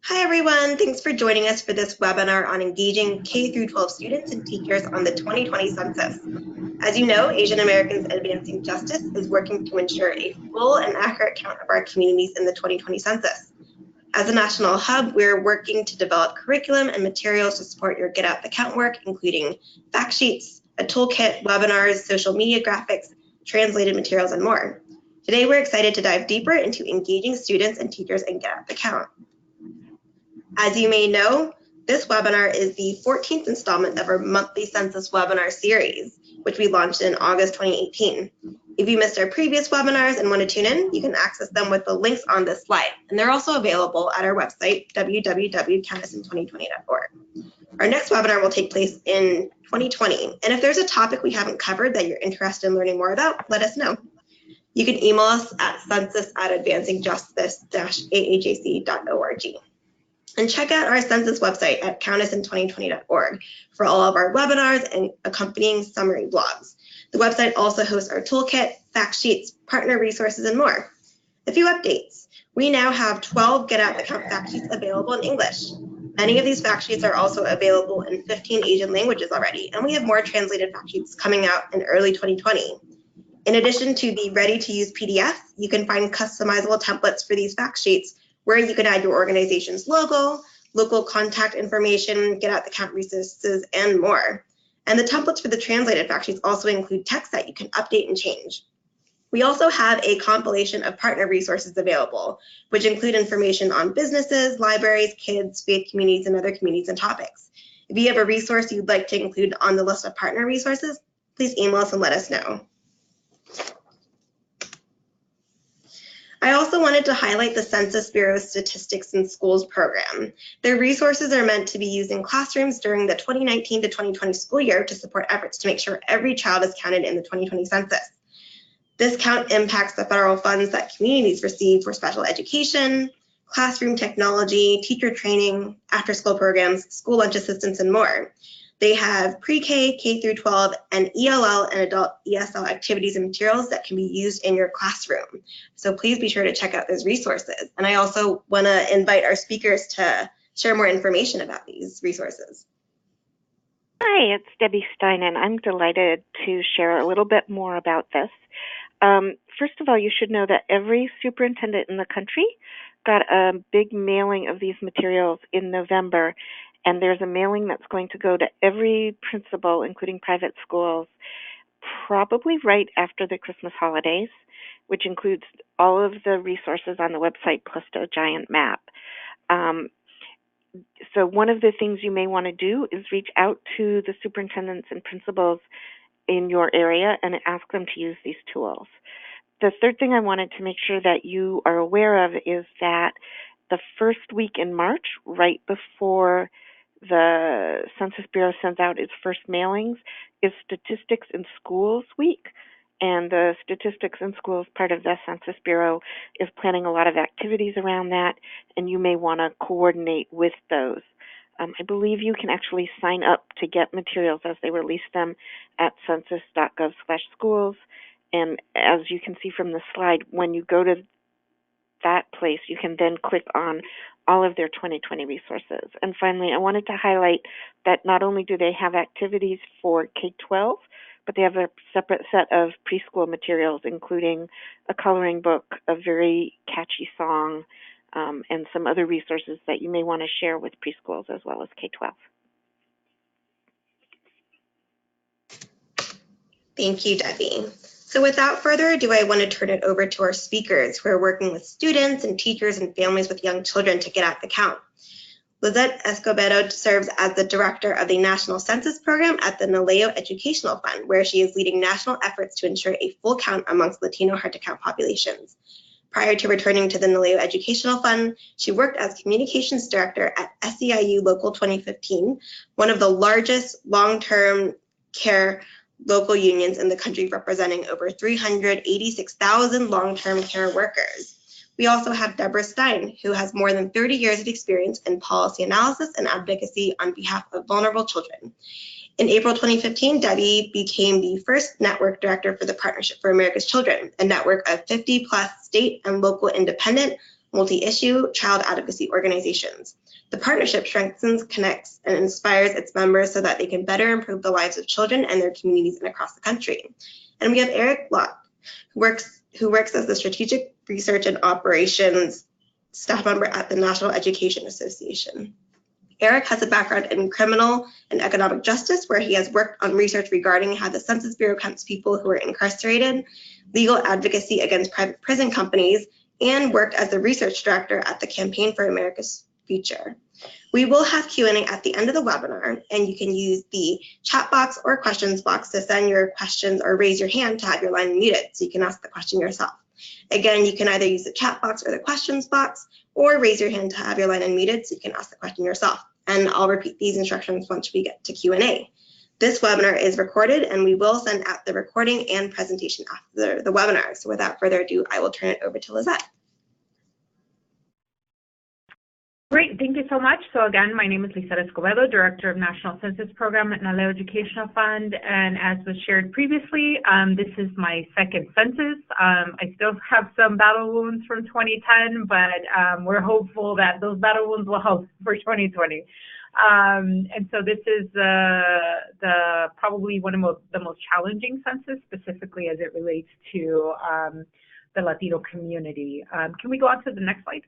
Hi everyone, thanks for joining us for this webinar on engaging K-12 students and teachers on the 2020 census. As you know, Asian Americans Advancing Justice is working to ensure a full and accurate count of our communities in the 2020 census. As a national hub, we're working to develop curriculum and materials to support your Get Out the Count work, including fact sheets, a toolkit, webinars, social media graphics, translated materials, and more. Today, we're excited to dive deeper into engaging students and teachers in Get Out the Count. As you may know, this webinar is the 14th installment of our monthly census webinar series, which we launched in August 2018. If you missed our previous webinars and want to tune in, you can access them with the links on this slide. And they're also available at our website, www.countusin2020.org. Our next webinar will take place in 2020. And if there's a topic we haven't covered that you're interested in learning more about, let us know. You can email us at census@advancingjustice-aajc.org. And check out our census website at countusin2020.org for all of our webinars and accompanying summary blogs. The website also hosts our toolkit, fact sheets, partner resources, and more. A few updates. We now have 12 Get Out the Count fact sheets available in English. Many of these fact sheets are also available in 15 Asian languages already, and we have more translated fact sheets coming out in early 2020. In addition to the ready-to-use PDFs, you can find customizable templates for these fact sheets where you can add your organization's logo, local contact information, Get Out the Count resources, and more. And the templates for the translated fact sheets also include text that you can update and change. We also have a compilation of partner resources available, which include information on businesses, libraries, kids, faith communities, and other communities and topics. If you have a resource you'd like to include on the list of partner resources, please email us and let us know. I also wanted to highlight the Census Bureau's Statistics in Schools program. Their resources are meant to be used in classrooms during the 2019 to 2020 school year to support efforts to make sure every child is counted in the 2020 census. This count impacts the federal funds that communities receive for special education, classroom technology, teacher training, after-school programs, school lunch assistance, and more. They have pre-K, K-12, and ELL and adult ESL activities and materials that can be used in your classroom. So please be sure to check out those resources. And I also want to invite our speakers to share more information about these resources. Hi, it's Debbie Stein, and I'm delighted to share a little bit more about this. First of all, you should know that every superintendent in the country got a big mailing of these materials in November. And there's a mailing that's going to go to every principal, including private schools, probably right after the Christmas holidays, which includes all of the resources on the website plus a giant map. So one of the things you may want to do is reach out to the superintendents and principals in your area and ask them to use these tools. The third thing I wanted to make sure that you are aware of is that the first week in March, right before the Census Bureau sends out its first mailings, is Statistics in Schools Week. And the Statistics in Schools part of the Census Bureau is planning a lot of activities around that, and you may want to coordinate with those. I believe you can actually sign up to get materials as they release them at census.gov/schools. And as you can see from the slide, when you go to that place, you can then click on all of their 2020 resources. And finally, I wanted to highlight that not only do they have activities for K-12, but they have a separate set of preschool materials, including a coloring book, a very catchy song, and some other resources that you may want to share with preschools as well as K-12. Thank you, Debbie. So without further ado, I want to turn it over to our speakers who are working with students and teachers and families with young children to get out the count. Lizette Escobedo serves as the director of the National Census Program at the NALEO Educational Fund, where she is leading national efforts to ensure a full count amongst Latino Hard to Count populations. Prior to returning to the NALEO Educational Fund, she worked as communications director at SEIU Local 2015, one of the largest long-term care local unions in the country, representing over 386,000 long-term care workers. We also have Deborah Stein, who has more than 30 years of experience in policy analysis and advocacy on behalf of vulnerable children. In April 2015, Debbie became the first network director for the Partnership for America's Children, a network of 50+ state and local independent, multi-issue child advocacy organizations. The partnership strengthens, connects, and inspires its members so that they can better improve the lives of children and their communities and across the country. And we have Eric Lott, who works as the Strategic Research and Operations staff member at the National Education Association. Eric has a background in criminal and economic justice, where he has worked on research regarding how the Census Bureau counts people who are incarcerated, legal advocacy against private prison companies, and worked as the research director at the Campaign for America's Future. We will have Q&A at the end of the webinar, and you can use the chat box or questions box to send your questions or raise your hand to have your line muted so you can ask the question yourself. Again, you can either use the chat box or the questions box, or raise your hand to have your line unmuted so you can ask the question yourself. And I'll repeat these instructions once we get to Q&A. This webinar is recorded, and we will send out the recording and presentation after the webinar. So without further ado, I will turn it over to Lizette. Great, thank you so much. So again, my name is Lizette Escobedo, Director of National Census Program at NALEO Educational Fund. And as was shared previously, this is my second census. I still have some battle wounds from 2010, but we're hopeful that those battle wounds will help for 2020. And so this is probably one of the most challenging census, specifically as it relates to the Latino community. Can we go on to the next slide?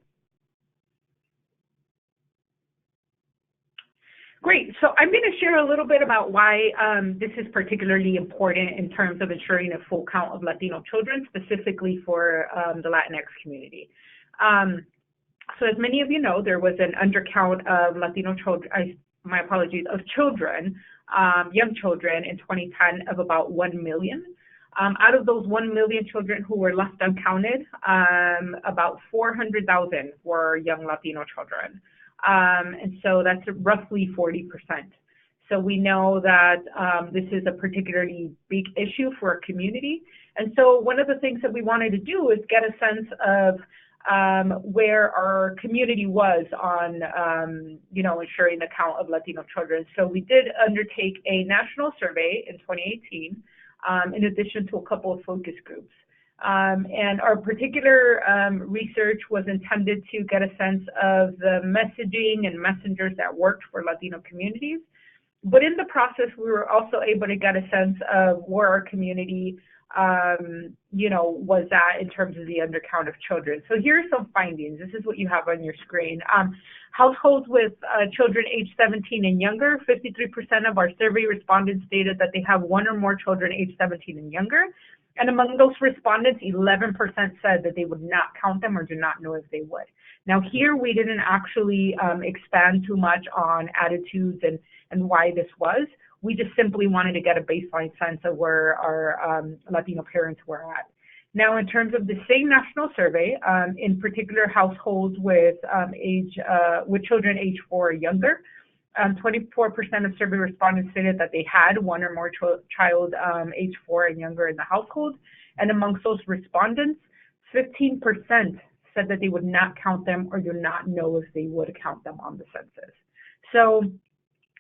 Great. So I'm going to share a little bit about why this is particularly important in terms of ensuring a full count of Latino children, specifically for the Latinx community. So as many of you know, there was an undercount of Latino children, my apologies, of children, young children in 2010 of about 1 million. Out of those 1 million children who were left uncounted, about 400,000 were young Latino children. And so that's roughly 40%. So we know that this is a particularly big issue for our community. And so one of the things that we wanted to do is get a sense of where our community was on, ensuring the count of Latino children. So we did undertake a national survey in 2018, in addition to a couple of focus groups. And our particular research was intended to get a sense of the messaging and messengers that worked for Latino communities. But in the process, we were also able to get a sense of where our community, was at in terms of the undercount of children. So here are some findings. This is what you have on your screen. Households with children age 17 and younger, 53% of our survey respondents stated that they have one or more children age 17 and younger. And among those respondents, 11% said that they would not count them or do not know if they would. Now here we didn't actually expand too much on attitudes and why this was. We just simply wanted to get a baseline sense of where our Latino parents were at. Now in terms of the same national survey, in particular households with children age 4 or younger, 24% of survey respondents stated that they had one or more child age 4 and younger in the household. And amongst those respondents, 15% said that they would not count them or do not know if they would count them on the census. So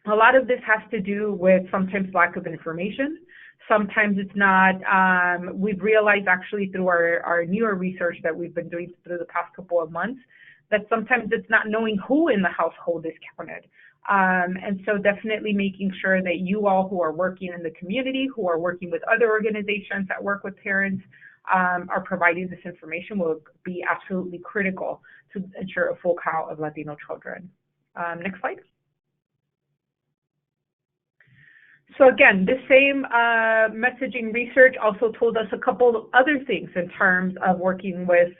a lot of this has to do with sometimes lack of information. Sometimes it's not, we've realized actually through our newer research that we've been doing through the past couple of months, that sometimes it's not knowing who in the household is counted. And so definitely making sure that you all who are working in the community, who are working with other organizations that work with parents, are providing this information will be absolutely critical to ensure a full count of Latino children. Next slide. So again, this same messaging research also told us a couple of other things in terms of working with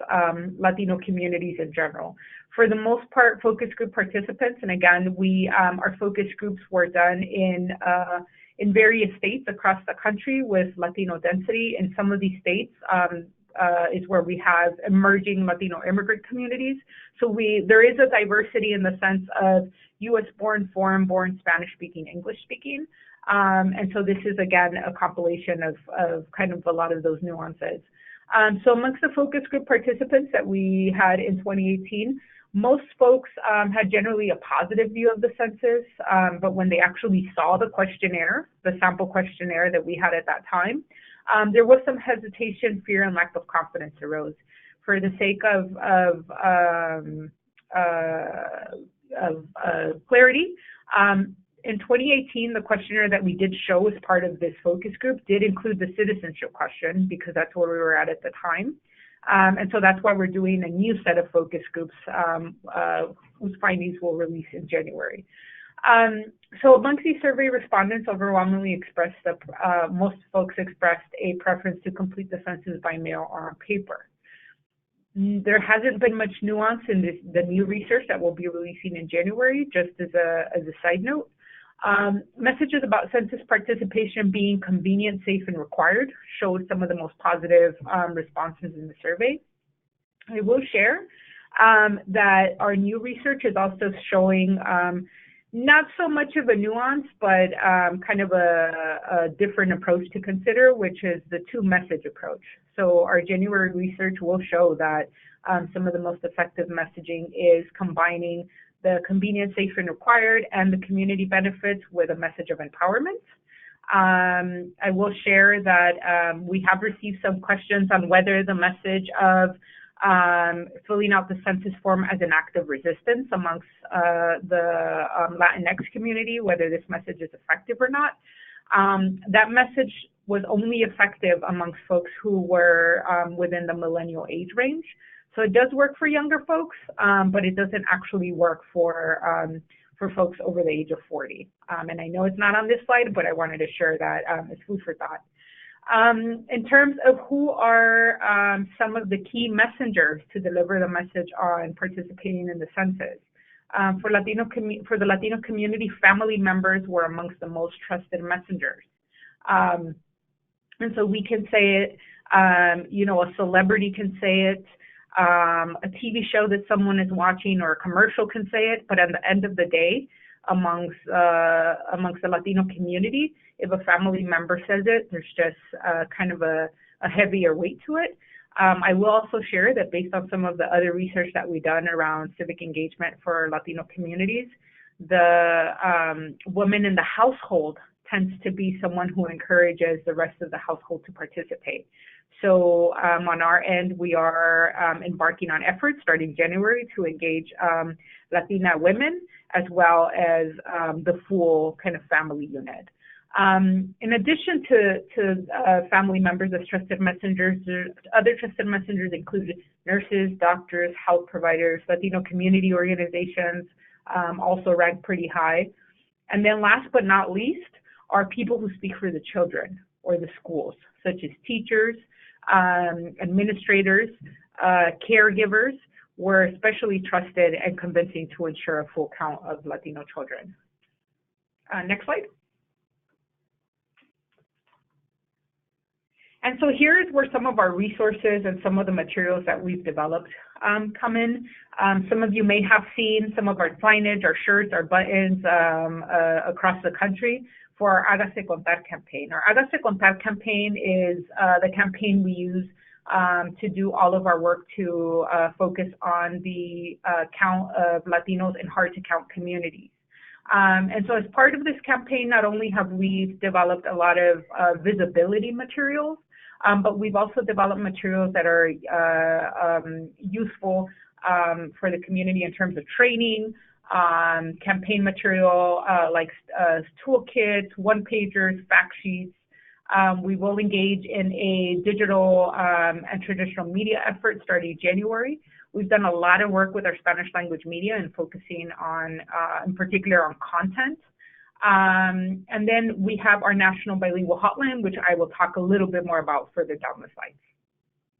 Latino communities in general. For the most part, focus group participants, and again, our focus groups were done in various states across the country with Latino density. In some of these states is where we have emerging Latino immigrant communities. So there is a diversity in the sense of U.S.-born, foreign-born, Spanish-speaking, English-speaking. And so this is, again, a compilation of kind of a lot of those nuances. So amongst the focus group participants that we had in 2018, most folks had generally a positive view of the census, but when they actually saw the questionnaire, the sample questionnaire that we had at that time, there was some hesitation, fear, and lack of confidence arose. for the sake of clarity, in 2018, the questionnaire that we did show as part of this focus group did include the citizenship question because that's where we were at the time. And so that's why we're doing a new set of focus groups whose findings we'll release in January. So amongst these survey respondents, overwhelmingly expressed that most folks expressed a preference to complete the census by mail or on paper. There hasn't been much nuance in the new research that we'll be releasing in January, just as a side note. Messages about census participation being convenient, safe, and required showed some of the most positive responses in the survey. I will share that our new research is also showing not so much of a nuance, but kind of a different approach to consider, which is the two-message approach. So our January research will show that some of the most effective messaging is combining the convenient, safe, and required and the community benefits with a message of empowerment. I will share that we have received some questions on whether the message of filling out the census form as an act of resistance amongst the Latinx community, whether this message is effective or not. That message was only effective amongst folks who were within the millennial age range. So it does work for younger folks, but it doesn't actually work for folks over the age of 40. And I know it's not on this slide, but I wanted to share that as food for thought. In terms of who are some of the key messengers to deliver the message on participating in the census, for the Latino community, family members were amongst the most trusted messengers. And so we can say it, a celebrity can say it, a TV show that someone is watching or a commercial can say it, but at the end of the day, amongst the Latino community, if a family member says it, there's just kind of a heavier weight to it. I will also share that based on some of the other research that we've done around civic engagement for Latino communities, the woman in the household tends to be someone who encourages the rest of the household to participate. So on our end, we are embarking on efforts starting January to engage Latina women as well as the full kind of family unit. In addition to family members as trusted messengers, other trusted messengers include nurses, doctors, health providers, Latino community organizations also rank pretty high. And then last but not least are people who speak for the children or the schools, such as teachers, administrators, caregivers, were especially trusted and convincing to ensure a full count of Latino children. Next slide. And so here's where some of our resources and some of the materials that we've developed come in. Some of you may have seen some of our signage, our shirts, our buttons across the country for our Hágase Contar campaign. Our Hágase Contar campaign is the campaign we use to do all of our work to focus on the count of Latinos in hard-to-count communities. And so as part of this campaign, not only have we developed a lot of visibility materials, but we've also developed materials that are useful for the community in terms of training, campaign material like toolkits, one-pagers, fact sheets. We will engage in a digital and traditional media effort starting January. We've done a lot of work with our Spanish language media and focusing on, in particular, on content. And then we have our National Bilingual Hotline, which I will talk a little bit more about further down the slides.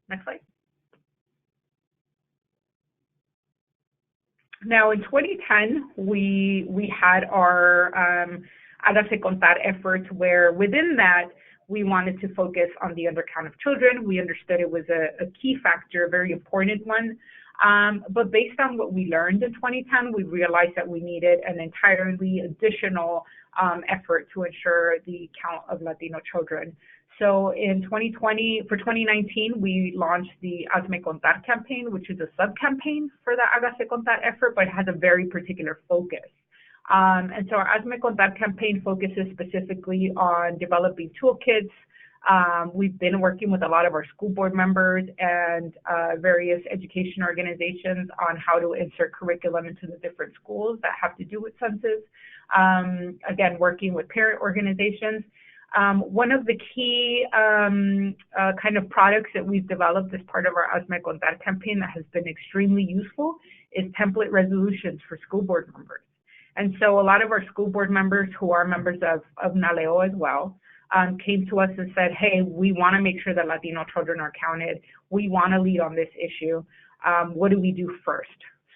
Next slide. Now, in 2010, we had our Hágase Contar efforts, where within that, we wanted to focus on the undercount of children. We understood it was a key factor, a very important one. But based on what we learned in 2010, we realized that we needed an entirely additional effort to ensure the count of Latino children. So in 2019, we launched the Hazme Contar campaign, which is a sub-campaign for the Hágase Contar effort, but it has a very particular focus. And so our Hazme Contar campaign focuses specifically on developing toolkits, We've been working with a lot of our school board members and various education organizations on how to insert curriculum into the different schools that have to do with census. Again, working with parent organizations. One of the key kind of products that we've developed as part of our Osmocon campaign that has been extremely useful is template resolutions for school board members. And so a lot of our school board members who are members of NALEO as well came to us and said, hey, we want to make sure that Latino children are counted. We want to lead on this issue. What do we do first?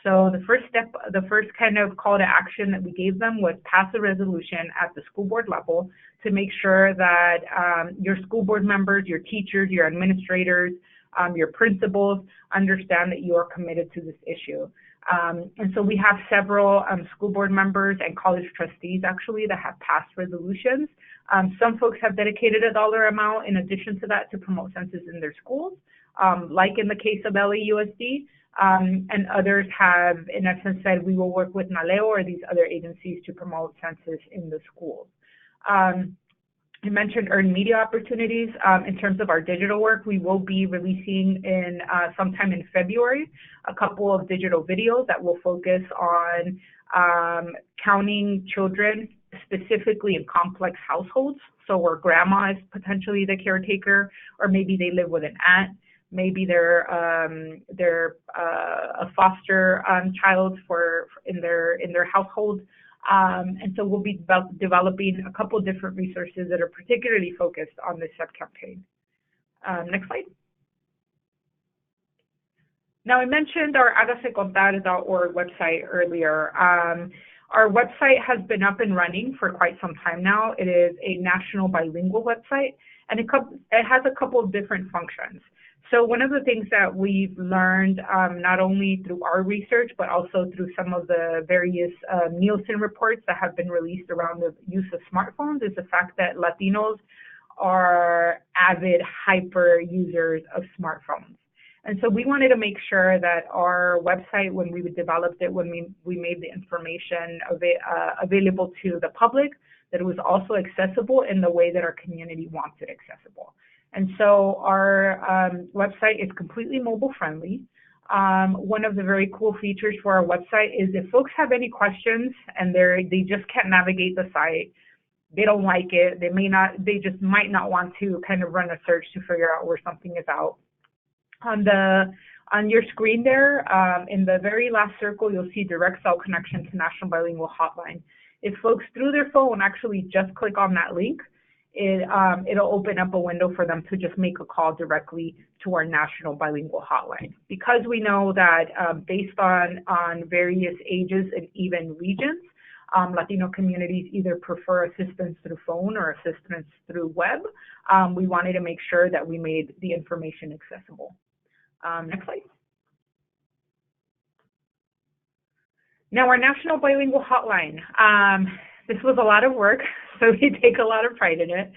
So the first step, the first kind of call to action that we gave them was pass a resolution at the school board level to make sure that your school board members, your teachers, your administrators, your principals understand that you are committed to this issue. And so we have several school board members and college trustees actually that have passed resolutions. Some folks have dedicated a dollar amount in addition to that to promote census in their schools, like in the case of LAUSD, and others have in essence said we will work with NALEO or these other agencies to promote census in the schools. You mentioned earned media opportunities. In terms of our digital work, we will be releasing in sometime in February a couple of digital videos that will focus on counting children specifically in complex households. So where grandma is potentially the caretaker, or maybe they live with an aunt, maybe they're a foster child in their household. And so we'll be developing a couple of different resources that are particularly focused on this sub-campaign. Next slide. Now, I mentioned our advocacy.org website earlier. Our website has been up and running for quite some time now. It is a national bilingual website, and it has a couple of different functions. So one of the things that we've learned, not only through our research, but also through some of the various Nielsen reports that have been released around the use of smartphones, is the fact that Latinos are avid hyper users of smartphones. And so we wanted to make sure that our website, when we developed it, when we made the information available to the public, that it was also accessible in the way that our community wants it accessible. And so our website is completely mobile friendly. One of the very cool features for our website is if folks have any questions and they just can't navigate the site, they don't like it, they just might not want to kind of run a search to figure out where something is out. On your screen there, in the very last circle, you'll see direct cell connection to National Bilingual Hotline. If folks through their phone actually just click on that link, it'll open up a window for them to just make a call directly to our National Bilingual Hotline. Because we know that based on various ages and even regions, Latino communities either prefer assistance through phone or assistance through web. We wanted to make sure that we made the information accessible. Next slide. Now, our National Bilingual Hotline. This was a lot of work, so we take a lot of pride in it.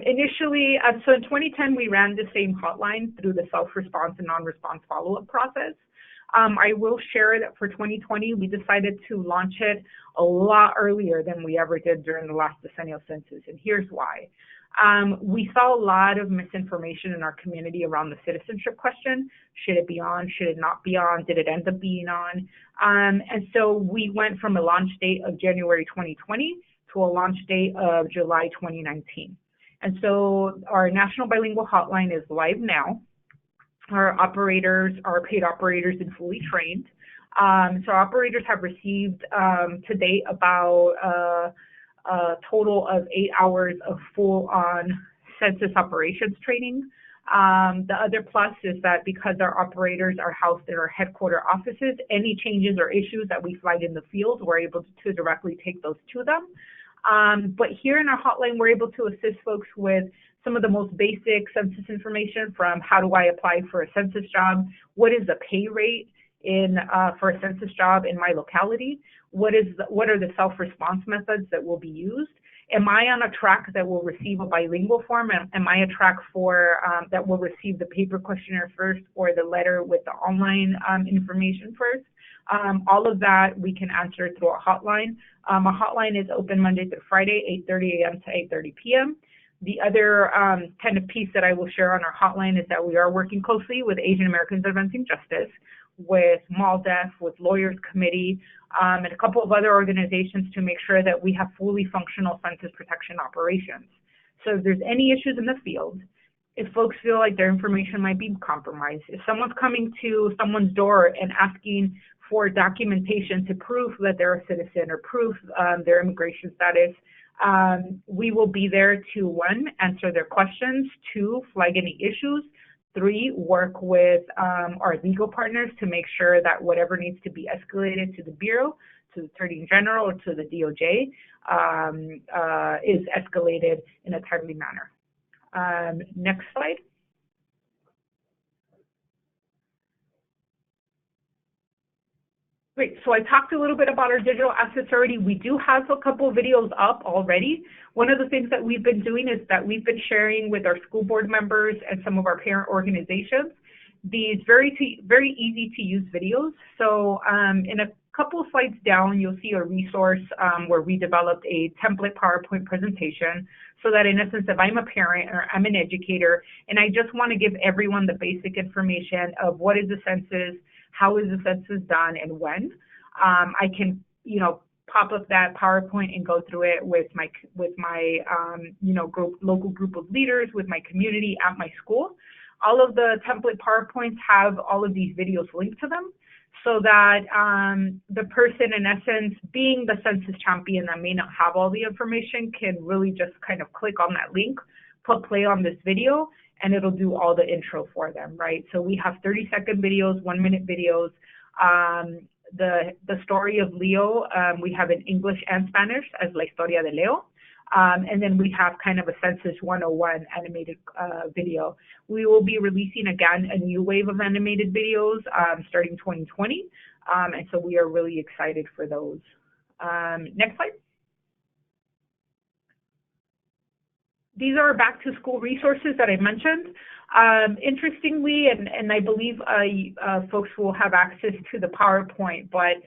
Initially, so in 2010, we ran the same hotline through the self-response and non-response follow-up process. I will share that for 2020, we decided to launch it a lot earlier than we ever did during the last decennial census, and here's why. We saw a lot of misinformation in our community around the citizenship question. Should it be on? Should it not be on? Did it end up being on? And so we went from a launch date of January 2020 to a launch date of July 2019. And so our National Bilingual Hotline is live now. Our operators are paid operators and fully trained. So operators have received to date about a total of 8 hours of full-on census operations training. The other plus is that because our operators are housed in our headquarter offices, any changes or issues that we flag in the field, we're able to directly take those to them. But here in our hotline, we're able to assist folks with some of the most basic census information, from how do I apply for a census job, what is the pay rate for a census job in my locality, what are the self-response methods that will be used, am I on a track that will receive a bilingual form, am I a track that will receive the paper questionnaire first or the letter with the online information first. All of that we can answer through our hotline. Our hotline is open Monday through Friday, 8:30 a.m. to 8:30 p.m. The other kind of piece that I will share on our hotline is that we are working closely with Asian Americans Advancing Justice, with MALDEF, with Lawyers Committee, and a couple of other organizations to make sure that we have fully functional census protection operations. So if there's any issues in the field, if folks feel like their information might be compromised, if someone's coming to someone's door and asking for documentation to prove that they're a citizen or prove their immigration status, we will be there to, 1, answer their questions, 2, flag any issues, 3, work with our legal partners to make sure that whatever needs to be escalated to the Bureau, to the Attorney General, or to the DOJ is escalated in a timely manner. Next slide. Great, so I talked a little bit about our digital assets already. We do have a couple of videos up already. One of the things that we've been doing is that we've been sharing with our school board members and some of our parent organizations these very easy to use videos. So in a couple of slides down, you'll see a resource where we developed a template PowerPoint presentation so that, in essence, if I'm a parent or I'm an educator and I just want to give everyone the basic information of what is the census, how is the census done, and when, I can, pop up that PowerPoint and go through it with my local group of leaders, with my community at my school. All of the template PowerPoints have all of these videos linked to them, so that the person, in essence, being the census champion that may not have all the information, can really just kind of click on that link, put play on this video, and it'll do all the intro for them, right? So we have 30-second videos, 1-minute videos. The story of Leo, we have in English and Spanish as La Historia de Leo. And then we have kind of a Census 101 animated video. We will be releasing, again, a new wave of animated videos starting 2020. And so we are really excited for those. Next slide. These are back to school resources that I mentioned. Interestingly, and I believe folks will have access to the PowerPoint, but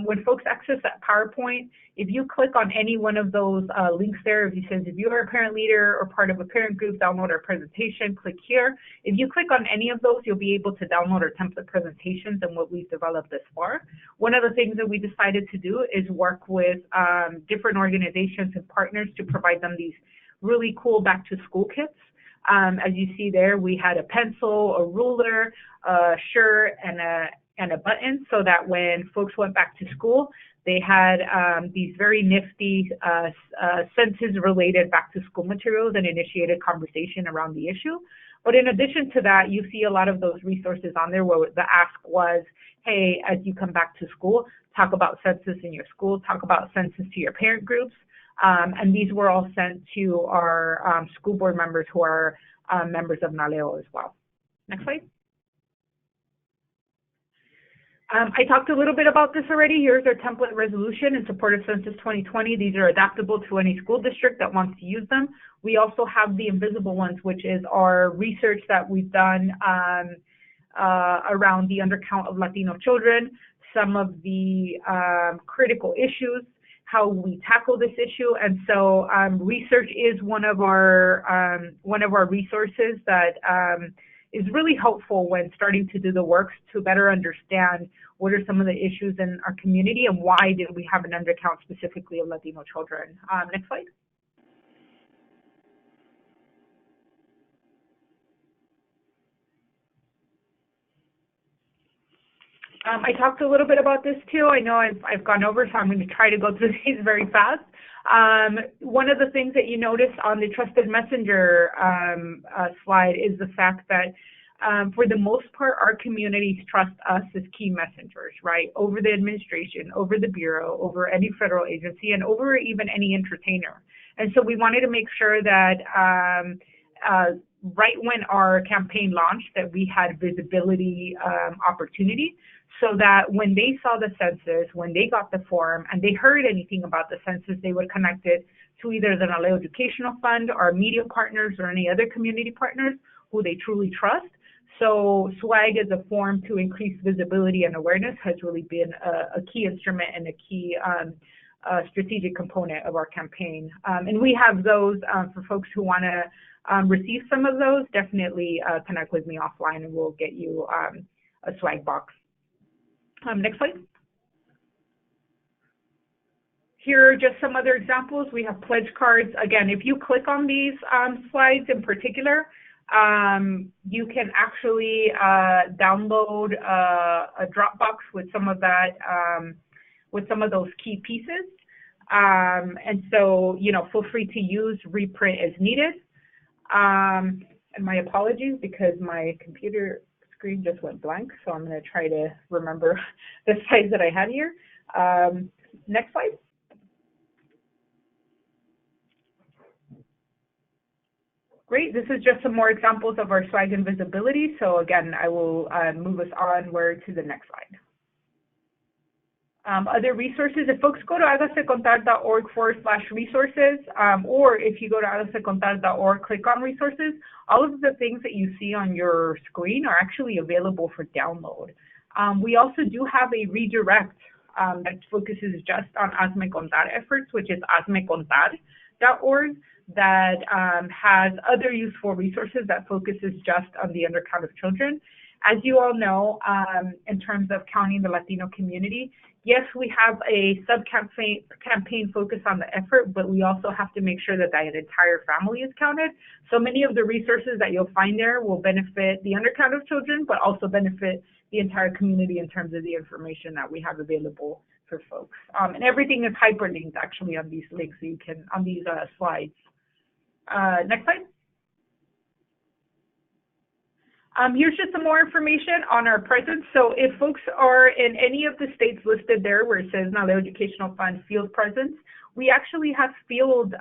when folks access that PowerPoint, if you click on any one of those links there, if you are a parent leader or part of a parent group, download our presentation, click here. If you click on any of those, you'll be able to download our template presentations and what we've developed thus far. One of the things that we decided to do is work with different organizations and partners to provide them these really cool back to school kits. As you see there, we had a pencil, a ruler, a shirt, and a button, so that when folks went back to school, they had these very nifty census-related back-to-school materials and initiated conversation around the issue. But in addition to that, you see a lot of those resources on there where the ask was, hey, as you come back to school, talk about census in your school, talk about census to your parent groups. And these were all sent to our school board members who are members of NALEO as well. Next slide. I talked a little bit about this already. Here's our template resolution in support of Census 2020. These are adaptable to any school district that wants to use them. We also have the invisible ones, which is our research that we've done around the undercount of Latino children, some of the critical issues, how we tackle this issue. And so research is one of our resources that is really helpful when starting to do the work to better understand what are some of the issues in our community and why did we have an undercount specifically of Latino children. Next slide. I talked a little bit about this too. I know I've gone over, so I'm going to try to go through these very fast. One of the things that you notice on the Trusted Messenger slide is the fact that for the most part, our communities trust us as key messengers, right? Over the administration, over the Bureau, over any federal agency, and over even any entertainer. And so we wanted to make sure that right when our campaign launched, that we had visibility opportunity, so that when they saw the census, when they got the form, and they heard anything about the census, they would connect it to either the NALEO Educational Fund, our media partners, or any other community partners who they truly trust. So SWAG as a form to increase visibility and awareness has really been a key instrument and a key strategic component of our campaign. And we have those for folks who want to receive some of those. Definitely connect with me offline and we'll get you a swag box. Next slide. Here are just some other examples. We have pledge cards. Again, if you click on these slides in particular, you can actually download a Dropbox with some of that, with some of those key pieces. And so, you know, feel free to use, reprint as needed. And my apologies because my computer screen just went blank, so I'm going to try to remember the slides that I had here. Next slide. Great, this is just some more examples of our swag and visibility. So again, I will move us onward to the next slide. Other resources, if folks go to hagasecontar.org/resources, or if you go to hagasecontar.org, click on resources, all of the things that you see on your screen are actually available for download. We also do have a redirect that focuses just on Osmocon efforts, which is osmocontar.org, that has other useful resources that focuses just on the undercount of children. As you all know, in terms of counting the Latino community, yes, we have a sub-campaign focus on the effort, but we also have to make sure that that entire family is counted. So many of the resources that you'll find there will benefit the undercount of children, but also benefit the entire community in terms of the information that we have available for folks. And everything is hyperlinked actually on these links, so you can, on these slides. Next slide. Here's just some more information on our presence. So if folks are in any of the states listed there where it says NALEO Educational Fund field presence, we actually have field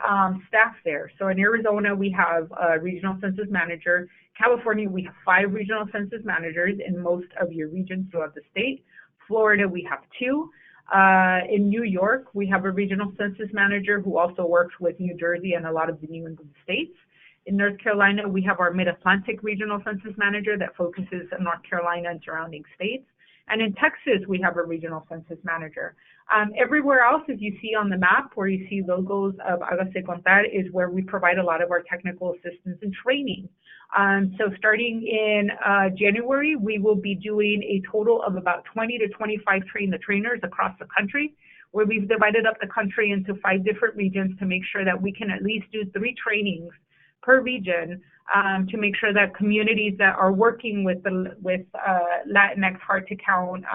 staff there. So in Arizona, we have a regional census manager. California, we have 5 regional census managers in most of your regions throughout the state. Florida, we have 2. In New York, we have a regional census manager who also works with New Jersey and a lot of the New England states. In North Carolina, we have our Mid-Atlantic Regional Census Manager that focuses on North Carolina and surrounding states. And in Texas, we have a Regional Census Manager. Everywhere else, as you see on the map, where you see logos of Hágase Contar, is where we provide a lot of our technical assistance and training. So starting in January, we will be doing a total of about 20 to 25 train-the-trainers across the country, where we've divided up the country into 5 different regions to make sure that we can at least do 3 trainings per region to make sure that communities that are working with Latinx hard to count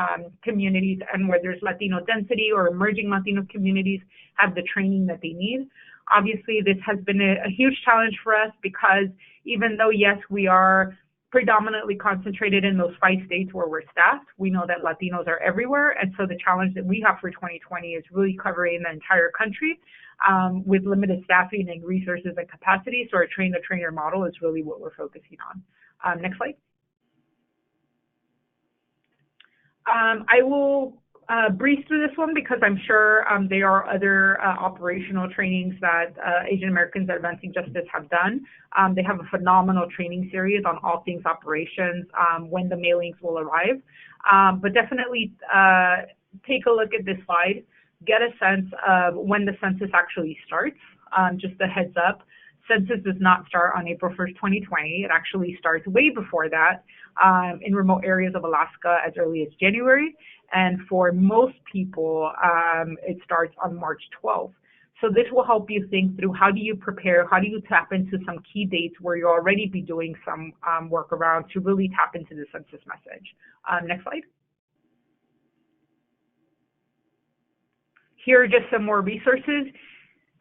communities and where there's Latino density or emerging Latino communities have the training that they need. Obviously, this has been a huge challenge for us because even though, yes, we are predominantly concentrated in those 5 states where we're staffed, we know that Latinos are everywhere. And so the challenge that we have for 2020 is really covering the entire country with limited staffing and resources and capacity. So our train-the-trainer model is really what we're focusing on. Next slide. I will breeze through this one because I'm sure there are other operational trainings that Asian Americans Advancing Justice have done. They have a phenomenal training series on all things operations when the mailings will arrive. But definitely take a look at this slide. Get a sense of when the census actually starts. Just a heads up, census does not start on April 1st, 2020. It actually starts way before that in remote areas of Alaska as early as January. And for most people, it starts on March 12th. So this will help you think through how do you prepare, how do you tap into some key dates where you'll already be doing some work around to really tap into the census message. Next slide. Here are just some more resources.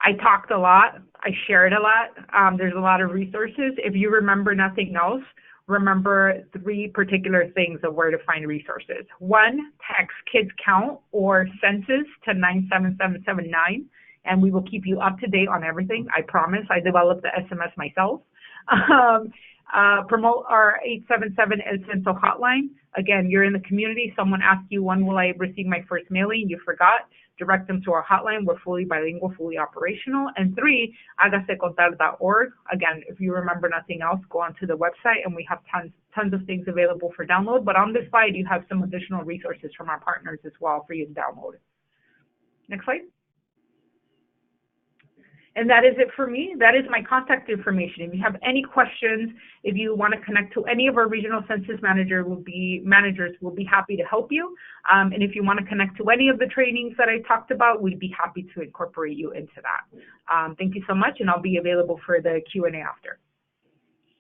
I talked a lot, I shared a lot. There's a lot of resources. If you remember nothing else, remember 3 particular things of where to find resources. 1, text Kids Count or Census to 97779, and we will keep you up to date on everything. I promise. I developed the SMS myself. Promote our 877 El Censo hotline. Again, you're in the community. Someone asked you, when will I receive my first mailing? You forgot. Direct them to our hotline. We're fully bilingual, fully operational. And 3, hagasecontar.org. Again, if you remember nothing else, go onto the website and we have tons of things available for download. But on this slide, you have some additional resources from our partners as well for you to download. Next slide. And that is it for me. That is my contact information. If you have any questions, if you want to connect to any of our regional census managers, will be happy to help you. And if you want to connect to any of the trainings that I talked about, we'd be happy to incorporate you into that. Thank you so much, and I'll be available for the Q&A after.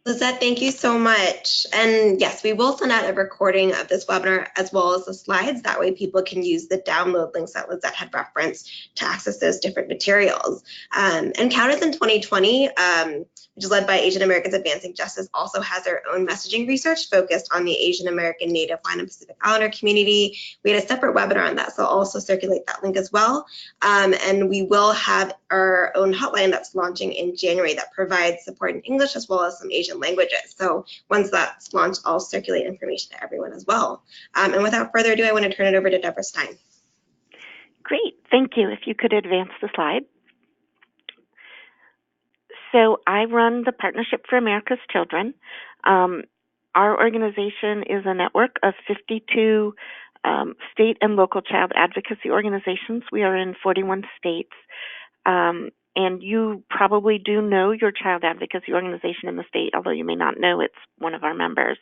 Lizette, thank you so much. And yes, we will send out a recording of this webinar as well as the slides. That way people can use the download links that Lizette had referenced to access those different materials. And Count in 2020, which is led by Asian Americans Advancing Justice, also has their own messaging research focused on the Asian American, Native, Hawaiian, and Pacific Islander community. We had a separate webinar on that, so I'll also circulate that link as well. And we will have our own hotline that's launching in January that provides support in English as well as some Asian languages. So once that's launched, I'll circulate information to everyone as well. And without further ado, I want to turn it over to Deborah Stein. Great, thank you. If you could advance the slide. So I run the Partnership for America's Children. Our organization is a network of 52 state and local child advocacy organizations. We are in 41 states. And you probably do know your child advocacy organization in the state, although you may not know it's one of our members.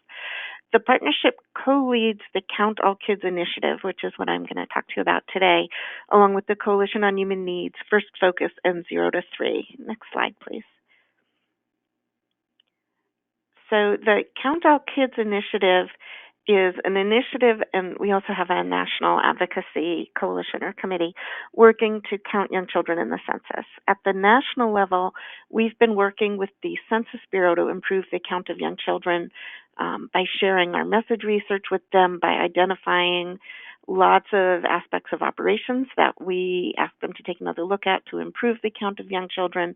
The partnership co-leads the Count All Kids initiative, which is what I'm going to talk to you about today, along with the Coalition on Human Needs, First Focus, and 0 to 3. Next slide, please. So the Count All Kids initiative is an initiative, and we also have a national advocacy coalition or committee working to count young children in the census. At the national level, we've been working with the Census Bureau to improve the count of young children by sharing our message research with them, by identifying lots of aspects of operations that we ask them to take another look at to improve the count of young children.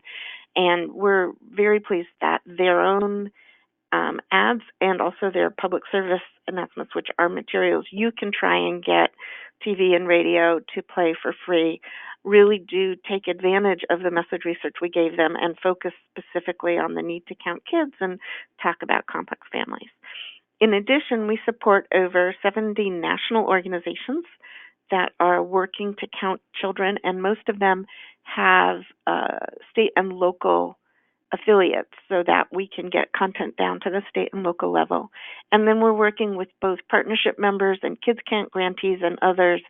And we're very pleased that their own ads and also their public service announcements, which are materials you can try and get TV and radio to play for free, really do take advantage of the message research we gave them and focus specifically on the need to count kids and talk about complex families. In addition, we support over 70 national organizations that are working to count children, and most of them have state and local affiliates so that we can get content down to the state and local level. And then we're working with both partnership members and Kids Count grantees and others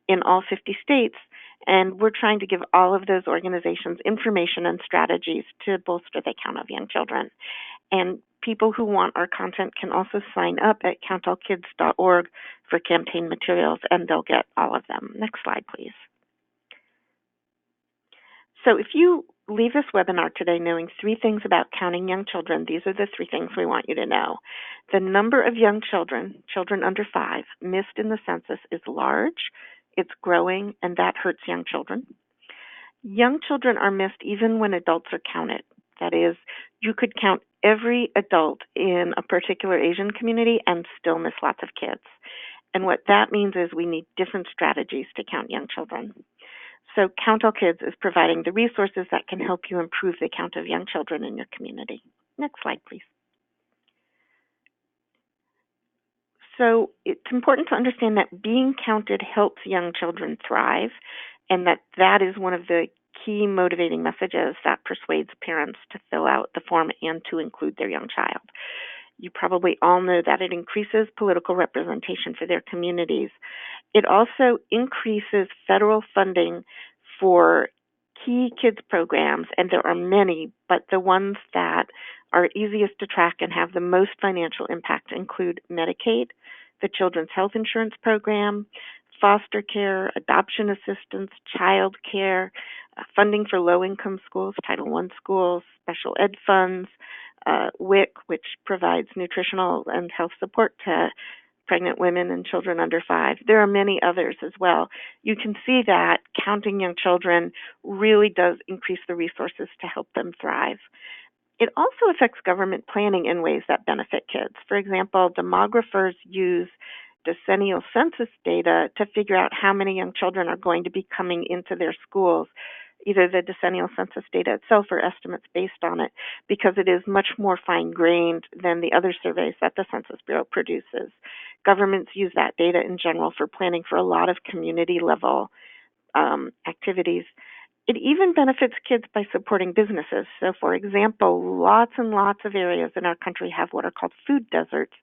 in all 50 states. And we're trying to give all of those organizations information and strategies to bolster the count of young children. And people who want our content can also sign up at countallkids.org for campaign materials, and they'll get all of them. Next slide, please. So if you leave this webinar today knowing 3 things about counting young children, these are the 3 things we want you to know. The number of young children, children under 5, missed in the census is large, it's growing, and that hurts young children. Young children are missed even when adults are counted. That is, you could count every adult in a particular Asian community and still miss lots of kids. And what that means is we need different strategies to count young children. So Count All Kids is providing the resources that can help you improve the count of young children in your community. Next slide, please. So it's important to understand that being counted helps young children thrive, and that is one of the key motivating messages that persuades parents to fill out the form and to include their young child. You probably all know that it increases political representation for their communities. It also increases federal funding for key kids programs, and there are many, but the ones that are easiest to track and have the most financial impact include Medicaid, the Children's Health Insurance Program, foster care, adoption assistance, child care, funding for low-income schools, Title I schools, special ed funds, WIC, which provides nutritional and health support to pregnant women and children under 5. There are many others as well. You can see that counting young children really does increase the resources to help them thrive. It also affects government planning in ways that benefit kids. For example, demographers use decennial census data to figure out how many young children are going to be coming into their schools, either the decennial census data itself or estimates based on it, because it is much more fine-grained than the other surveys that the Census Bureau produces. Governments use that data in general for planning for a lot of community-level activities. It even benefits kids by supporting businesses. So, for example, lots and lots of areas in our country have what are called food deserts,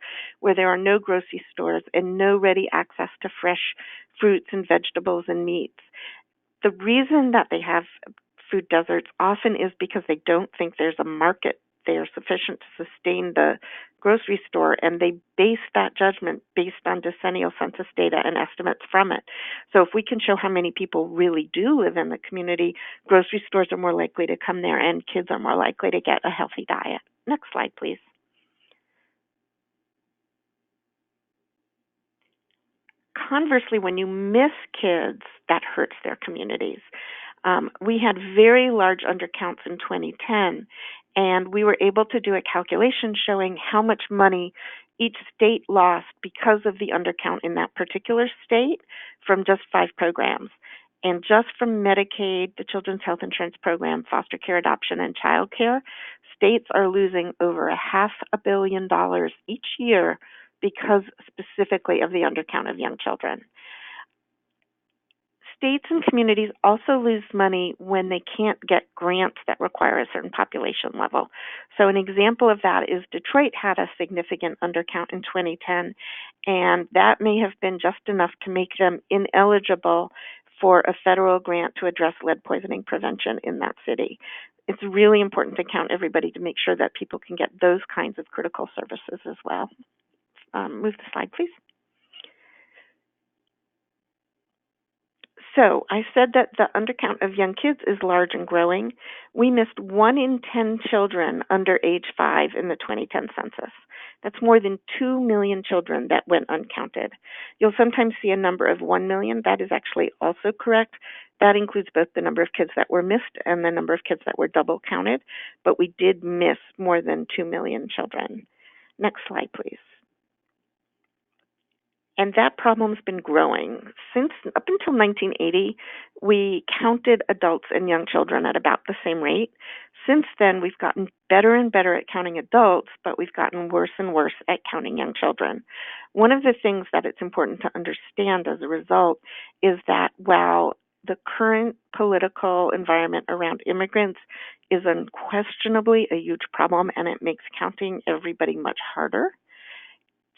where there are no grocery stores and no ready access to fresh fruits and vegetables and meats. The reason that they have food deserts often is because they don't think there's a market there sufficient to sustain the grocery store, and they base that judgment based on decennial census data and estimates from it. So if we can show how many people really do live in the community, grocery stores are more likely to come there and kids are more likely to get a healthy diet. Next slide, please. Conversely, when you miss kids, that hurts their communities. We had very large undercounts in 2010, and we were able to do a calculation showing how much money each state lost because of the undercount in that particular state from just 5 programs. And just from Medicaid, the Children's Health Insurance Program, foster care, adoption, and child care, states are losing over $500 million each year because specifically of the undercount of young children. States and communities also lose money when they can't get grants that require a certain population level. So an example of that is Detroit had a significant undercount in 2010, and that may have been just enough to make them ineligible for a federal grant to address lead poisoning prevention in that city. It's really important to count everybody to make sure that people can get those kinds of critical services as well. Move the slide, please. So I said that the undercount of young kids is large and growing. We missed 1 in 10 children under age 5 in the 2010 census. That's more than 2 million children that went uncounted. You'll sometimes see a number of 1 million. That is actually also correct. That includes both the number of kids that were missed and the number of kids that were double counted, but we did miss more than 2 million children. Next slide, please. And that problem's been growing. Up until 1980, we counted adults and young children at about the same rate. Since then, we've gotten better and better at counting adults, but we've gotten worse and worse at counting young children. One of the things that it's important to understand as a result is that while the current political environment around immigrants is unquestionably a huge problem and it makes counting everybody much harder,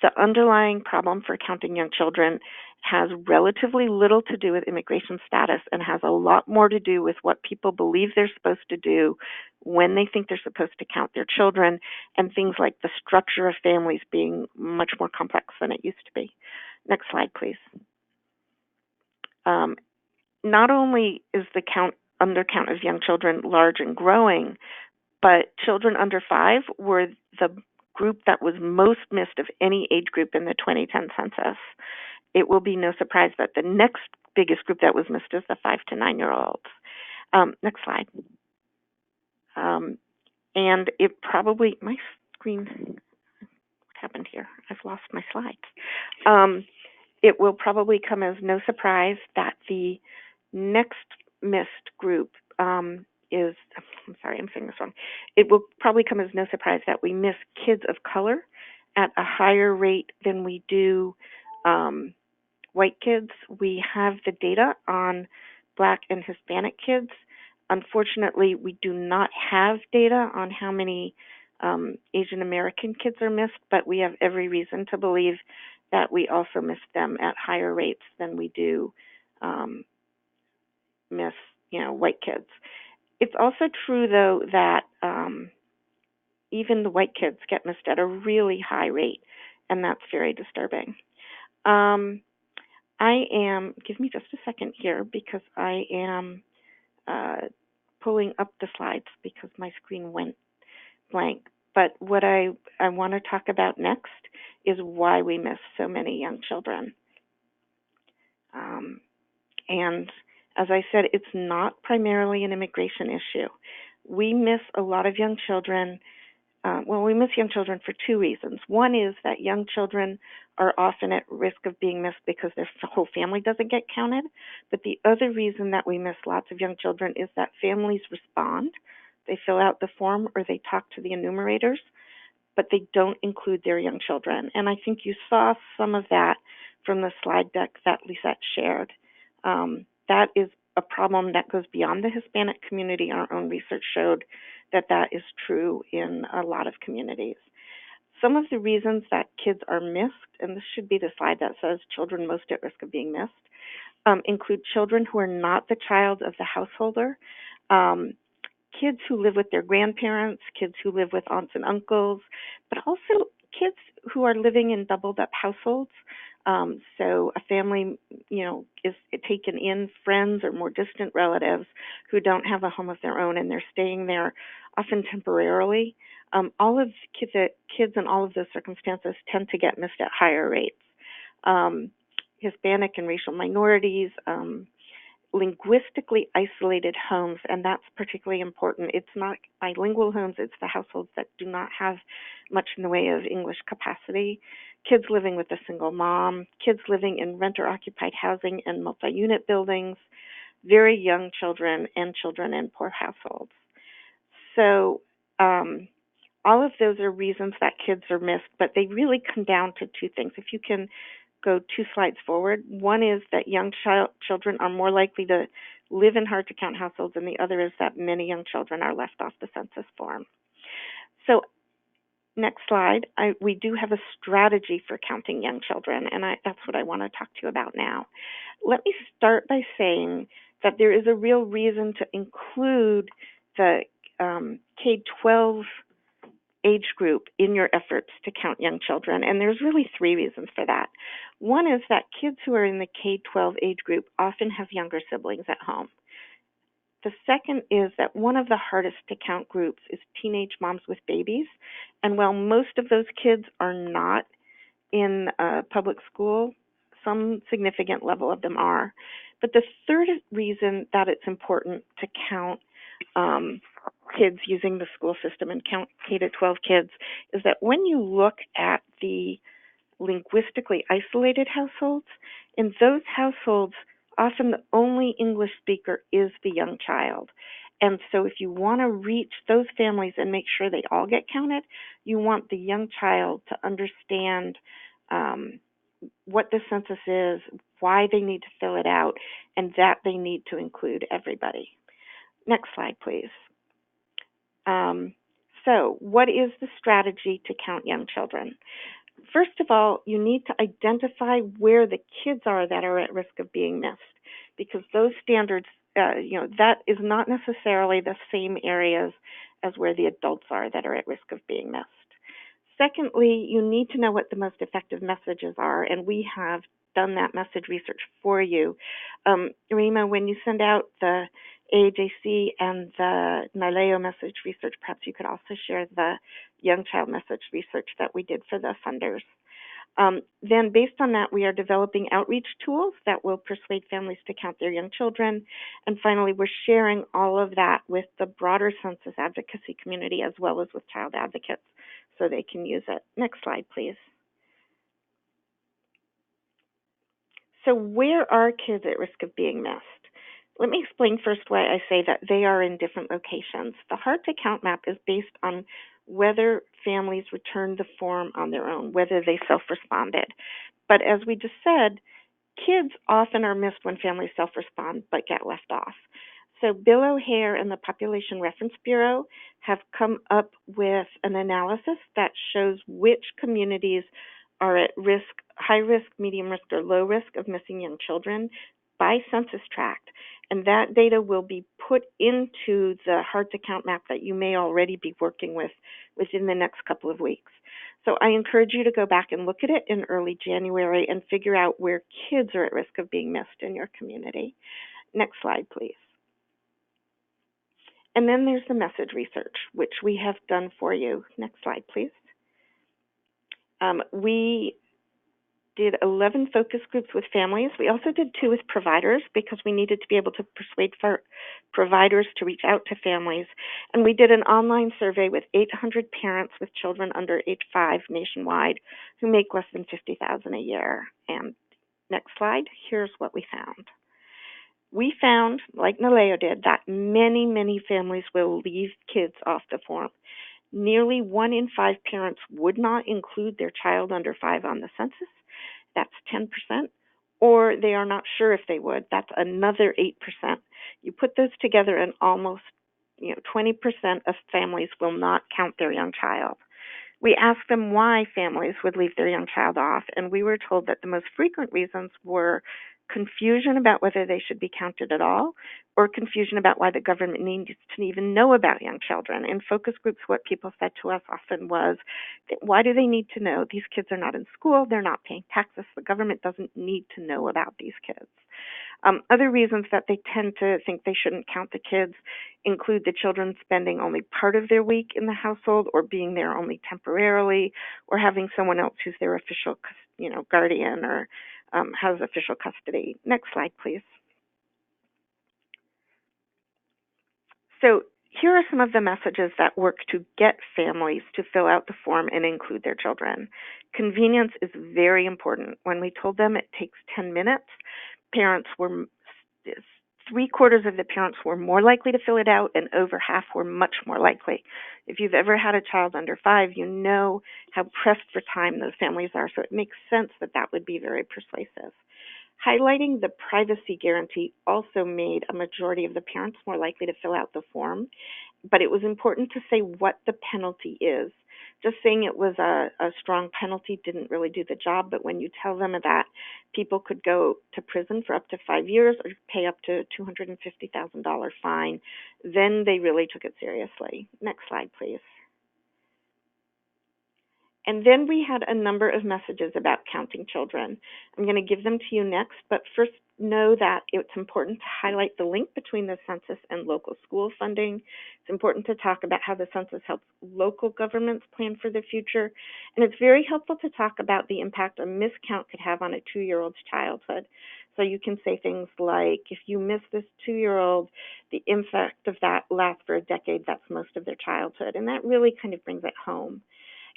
the underlying problem for counting young children has relatively little to do with immigration status and has a lot more to do with what people believe they're supposed to do when they think they're supposed to count their children, and things like the structure of families being much more complex than it used to be. Next slide, please. Not only is the undercount of young children large and growing, but children under 5 were the group that was most missed of any age group in the 2010 census. It will be no surprise that the next biggest group that was missed is the 5 to 9-year-olds. Next slide. And it probably, my screen, what happened here? I've lost my slides. It will probably come as no surprise that the next missed group is, I'm sorry, I'm saying this wrong. It will probably come as no surprise that we miss kids of color at a higher rate than we do white kids. We have the data on Black and Hispanic kids. Unfortunately, we do not have data on how many Asian American kids are missed, but we have every reason to believe that we also miss them at higher rates than we do miss, white kids. It's also true, though, that even the white kids get missed at a really high rate, and that's very disturbing. Give me just a second here because I am pulling up the slides because my screen went blank. But what I want to talk about next is why we miss so many young children. And as I said, it's not primarily an immigration issue. We miss a lot of young children. We miss young children for 2 reasons. One is that young children are often at risk of being missed because their whole family doesn't get counted. But the other reason that we miss lots of young children is that families respond. They fill out the form or they talk to the enumerators, but they don't include their young children. And I think you saw some of that from the slide deck that Lizette shared. That is a problem that goes beyond the Hispanic community. Our own research showed that that is true in a lot of communities. Some of the reasons that kids are missed, and this should be the slide that says children most at risk of being missed, include children who are not the child of the householder, kids who live with their grandparents, kids who live with aunts and uncles, but also kids who are living in doubled-up households. So a family, is taken in friends or more distant relatives who don't have a home of their own, and they're staying there often temporarily. All of kids in all of those circumstances tend to get missed at higher rates. Hispanic and racial minorities, linguistically isolated homes, and that's particularly important. It's not bilingual homes, it's the households that do not have much in the way of English capacity. Kids living with a single mom, kids living in renter-occupied housing and multi-unit buildings, very young children, and children in poor households. So all of those are reasons that kids are missed, but they really come down to two things. If you can go 2 slides forward. One is that young children are more likely to live in hard-to-count households, and the other is that many young children are left off the census form. So next slide, we do have a strategy for counting young children, and that's what I want to talk to you about now. Let me start by saying that there is a real reason to include the K12 age group in your efforts to count young children, and there's really 3 reasons for that. One is that kids who are in the K12 age group often have younger siblings at home. The second is that one of the hardest to count groups is teenage moms with babies, and while most of those kids are not in public school, some significant level of them are. But the third reason that it's important to count kids using the school system and count K-12 kids is that when you look at the linguistically isolated households, in those households, often the only English speaker is the young child. And so if you want to reach those families and make sure they all get counted, you want the young child to understand what the census is, why they need to fill it out, and that they need to include everybody. Next slide, please. So what is the strategy to count young children? First of all, you need to identify where the kids are that are at risk of being missed, because those standards, that is not necessarily the same areas as where the adults are that are at risk of being missed. Secondly, you need to know what the most effective messages are, and we have done that message research for you. Rima, when you send out the AAJC and the NALEO message research, perhaps you could also share the young child message research that we did for the funders. Then based on that, we are developing outreach tools that will persuade families to count their young children. And finally, we're sharing all of that with the broader census advocacy community as well as with child advocates so they can use it. Next slide, please. So where are kids at risk of being missed? Let me explain first why I say that they are in different locations. The hard to count map is based on whether families returned the form on their own, whether they self-responded. But as we just said, kids often are missed when families self-respond but get left off. So Bill O'Hare and the Population Reference Bureau have come up with an analysis that shows which communities are at risk, high risk, medium risk, or low risk of missing young children by census tract. And that data will be put into the hard to count map that you may already be working with within the next couple of weeks. So I encourage you to go back and look at it in early January and figure out where kids are at risk of being missed in your community. Next slide, please. And then there's the message research, which we have done for you. Next slide, please. We did 11 focus groups with families. We also did 2 with providers because we needed to be able to persuade providers to reach out to families. And we did an online survey with 800 parents with children under age 5 nationwide who make less than $50,000 a year. And next slide, here's what we found. We found, like NALEO did, that many, many families will leave kids off the form. Nearly 1 in 5 parents would not include their child under 5 on the census. That's 10%. Or they are not sure if they would. That's another 8%. put those together, and almost 20% of families will not count their young child. We asked them why families would leave their young child off, and we were told that the most frequent reasons were confusion about whether they should be counted at all, or confusion about why the government needs to even know about young children. In focus groups, what people said to us often was, why do they need to know? These kids are not in school, they're not paying taxes, the government doesn't need to know about these kids. Other reasons that they tend to think they shouldn't count the kids include the children spending only part of their week in the household, or being there only temporarily, or having someone else who's their official, guardian, or has official custody. Next slide, please. So here are some of the messages that work to get families to fill out the form and include their children. Convenience is very important. When we told them it takes 10 minutes, parents were, 3/4 of the parents were more likely to fill it out, and over half were much more likely. If you've ever had a child under 5, you know how pressed for time those families are, so it makes sense that that would be very persuasive. Highlighting the privacy guarantee also made a majority of the parents more likely to fill out the form, but it was important to say what the penalty is. Just saying it was a strong penalty didn't really do the job, but when you tell them that people could go to prison for up to 5 years or pay up to $250,000 fine, then they really took it seriously. Next slide, please. And then we had a number of messages about counting children. I'm going to give them to you next, but first know that it's important to highlight the link between the census and local school funding. It's important to talk about how the census helps local governments plan for the future. And it's very helpful to talk about the impact a miscount could have on a 2-year-old's childhood. So you can say things like, if you miss this 2-year-old, the impact of that lasts for a decade. That's most of their childhood. And that really kind of brings it home.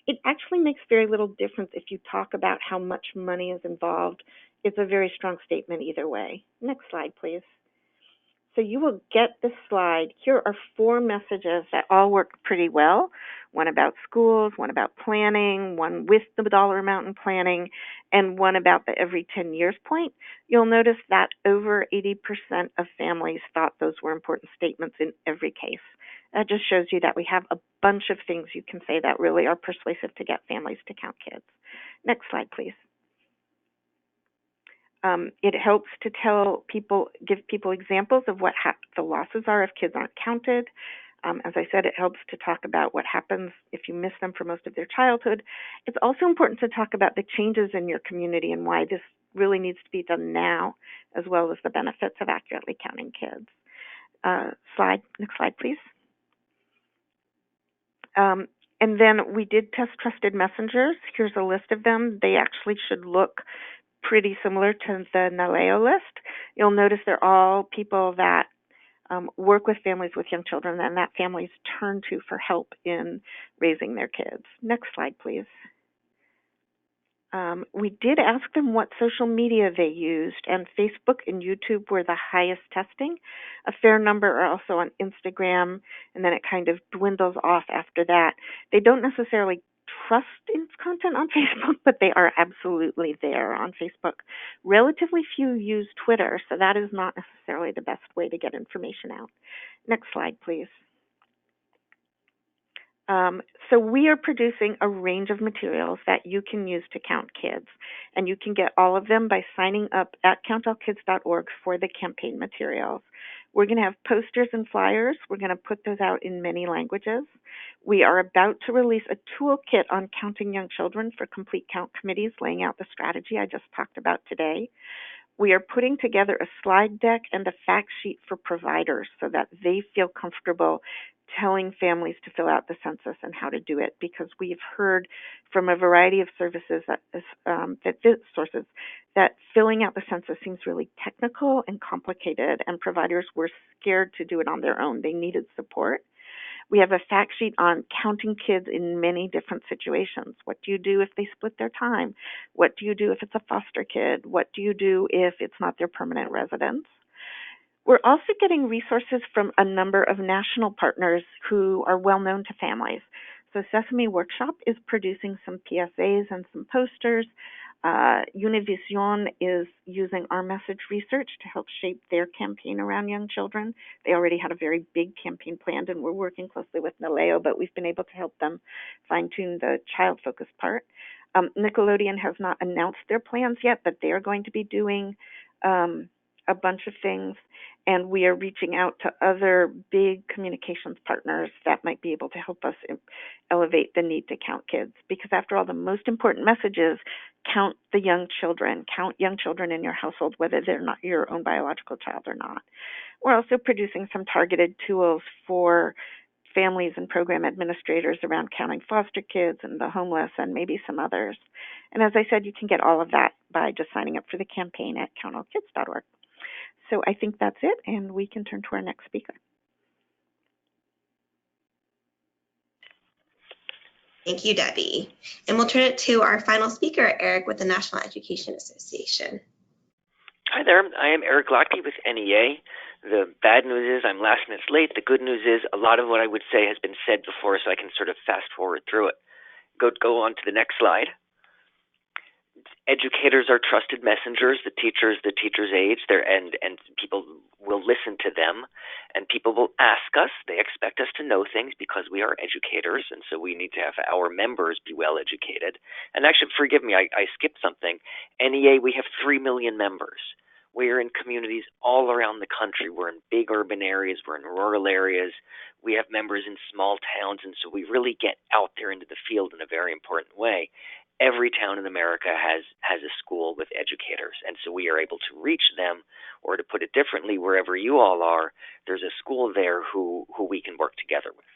It actually makes very little difference if you talk about how much money is involved. It's a very strong statement either way. Next slide, please. So you will get this slide. Here are 4 messages that all work pretty well. One about schools, one about planning, one with the dollar amount in planning, and one about the every 10 years point. You'll notice that over 80% of families thought those were important statements in every case. That just shows you that we have a bunch of things you can say that really are persuasive to get families to count kids. Next slide, please. It helps to give people examples of what the losses are if kids aren't counted. As I said, it helps to talk about what happens if you miss them for most of their childhood. It's also important to talk about the changes in your community and why this really needs to be done now, as well as the benefits of accurately counting kids. Next slide, please. And then we did test trusted messengers. Here's a list of them. They actually should look pretty similar to the NALEO list. You'll notice they're all people that work with families with young children and that families turn to for help in raising their kids. Next slide, please. We did ask them what social media they used, and Facebook and YouTube were the highest testing. A fair number are also on Instagram, and then it kind of dwindles off after that. They don't necessarily trust its content on Facebook, but they are absolutely there on Facebook. Relatively few use Twitter, so that is not necessarily the best way to get information out. Next slide, please. So we are producing a range of materials that you can use to count kids, and you can get all of them by signing up at countalkids.org for the campaign materials. We're going to have posters and flyers. We're going to put those out in many languages. We are about to release a toolkit on counting young children for complete count committees, laying out the strategy I just talked about today. We are putting together a slide deck and a fact sheet for providers so that they feel comfortable telling families to fill out the census and how to do it, because we've heard from a variety of services sources that filling out the census seems really technical and complicated, and providers were scared to do it on their own. They needed support. We have a fact sheet on counting kids in many different situations. What do you do if they split their time? What do you do if it's a foster kid? What do you do if it's not their permanent residence? We're also getting resources from a number of national partners who are well known to families. So Sesame Workshop is producing some PSAs and some posters. Univision is using our message research to help shape their campaign around young children. They already had a very big campaign planned, and we're working closely with NALEO, but we've been able to help them fine-tune the child-focused part. Nickelodeon has not announced their plans yet, but they are going to be doing a bunch of things, and we are reaching out to other big communications partners that might be able to help us elevate the need to count kids. Because after all, the most important message is count the young children. Count young children in your household, whether they're not your own biological child or not. We're also producing some targeted tools for families and program administrators around counting foster kids and the homeless and maybe some others. And as I said, you can get all of that by just signing up for the campaign at countallkids.org. So I think that's it, and we can turn to our next speaker. Thank you, Debbie. And we'll turn it to our final speaker, Eric, with the National Education Association. Hi there, I am Eric Lochte with NEA. The bad news is I'm last minute late. The good news is a lot of what I would say has been said before, so I can sort of fast forward through it. Go on to the next slide. Educators are trusted messengers, the teachers aides, and people will listen to them, and people will ask us. They expect us to know things because we are educators, and so we need to have our members be well educated. And actually, forgive me, I skipped something. NEA, we have 3 million members. We are in communities all around the country. We're in big urban areas. We're in rural areas. We have members in small towns, and so we really get out there into the field in a very important way. Every town in America has a school with educators, and so we are able to reach them, or to put it differently, wherever you all are, there's a school there who we can work together with.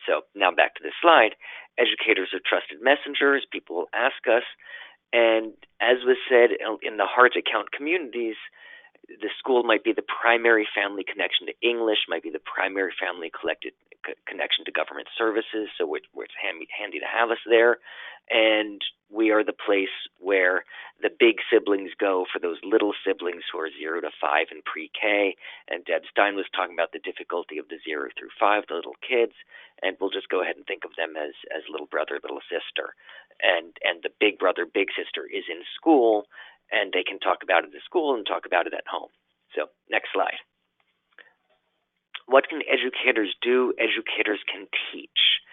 So now back to this slide. Educators are trusted messengers. People will ask us, and as was said, in the hard-to-count communities, the school might be the primary family connection to English, might be the primary family connection to government services, so it's handy to have us there. And we are the place where the big siblings go for those little siblings who are 0 to 5 in pre-K. And Deb Stein was talking about the difficulty of the 0 through 5, the little kids. And we'll just go ahead and think of them as little brother, little sister. And the big brother, big sister is in school, and they can talk about it at school and talk about it at home. So next slide. What can educators do? Educators can teach.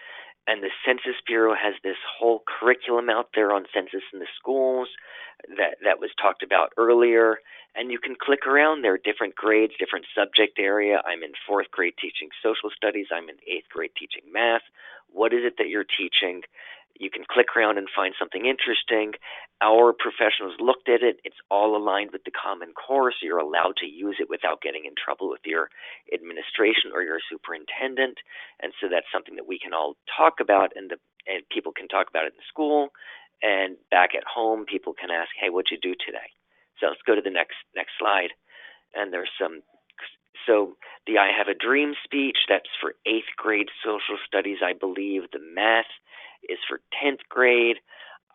And the Census Bureau has this whole curriculum out there on census in the schools that was talked about earlier. And you can click around there, different grades, different subject area. I'm in 4th grade teaching social studies. I'm in 8th grade teaching math. What is it that you're teaching? You can click around and find something interesting. Our professionals looked at it. It's all aligned with the Common Core, so you're allowed to use it without getting in trouble with your administration or your superintendent. And so that's something that we can all talk about, and people can talk about it in school. And back at home, people can ask, hey, what'd you do today? So let's go to the next slide. And there's some. So the I Have a Dream speech, that's for 8th grade social studies, I believe. The math is for 10th grade.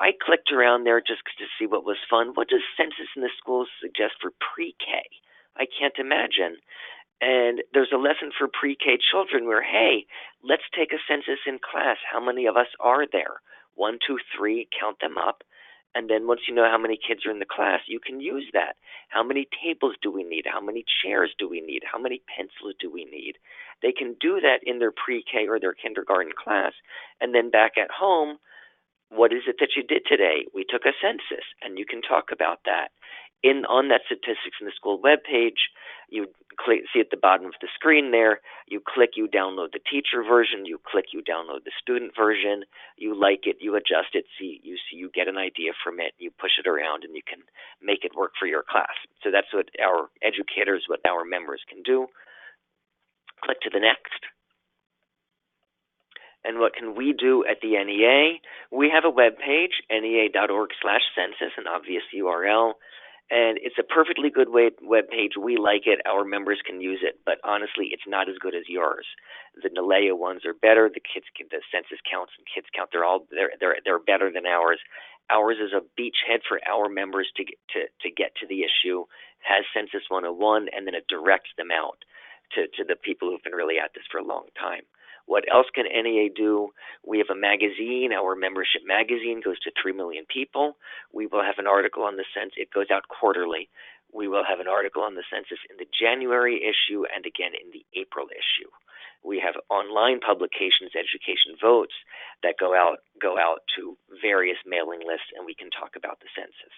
I clicked around there just to see what was fun. What does census in the schools suggest for pre-K? I can't imagine. And there's a lesson for pre-K children where, hey, let's take a census in class. How many of us are there? 1, 2, 3, count them up. And then once you know how many kids are in the class, you can use that. How many tables do we need? How many chairs do we need? How many pencils do we need? They can do that in their pre-K or their kindergarten class. And then back at home, what is it that you did today? We took a census, and you can talk about that. On that Statistics in the School webpage, you see at the bottom of the screen there, you click, you download the teacher version, you click, you download the student version, you like it, you adjust it, you get an idea from it, you push it around, and you can make it work for your class. So that's what our educators, what our members can do. Click to the next. And what can we do at the NEA? We have a webpage, nea.org/census, an obvious URL. And it's a perfectly good web page. We like it. Our members can use it. But honestly, it's not as good as yours. The NALEO ones are better. The census counts and kids count. They're better than ours. Ours is a beachhead for our members to get to the issue. It has Census 101, and then it directs them out to the people who've been really at this for a long time. What else can NEA do? We have a magazine. Our membership magazine goes to 3 million people. We will have an article on the census. It goes out quarterly. We will have an article on the census in the January issue and again in the April issue. We have online publications, Education Votes, that go out to various mailing lists, and we can talk about the census.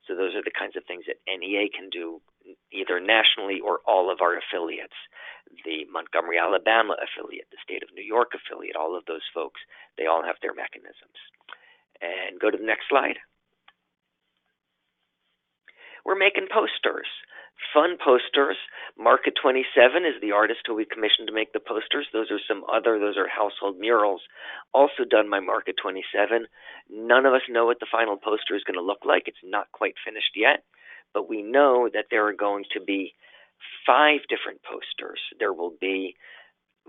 So those are the kinds of things that NEA can do, either nationally or all of our affiliates. The Montgomery, Alabama affiliate, the State of New York affiliate, all of those folks, they all have their mechanisms. And go to the next slide. We're making posters, fun posters. Market 27 is the artist who we commissioned to make the posters. Those are household murals, also done by Market 27. None of us know what the final poster is going to look like. It's not quite finished yet, but we know that there are going to be 5 different posters. There will be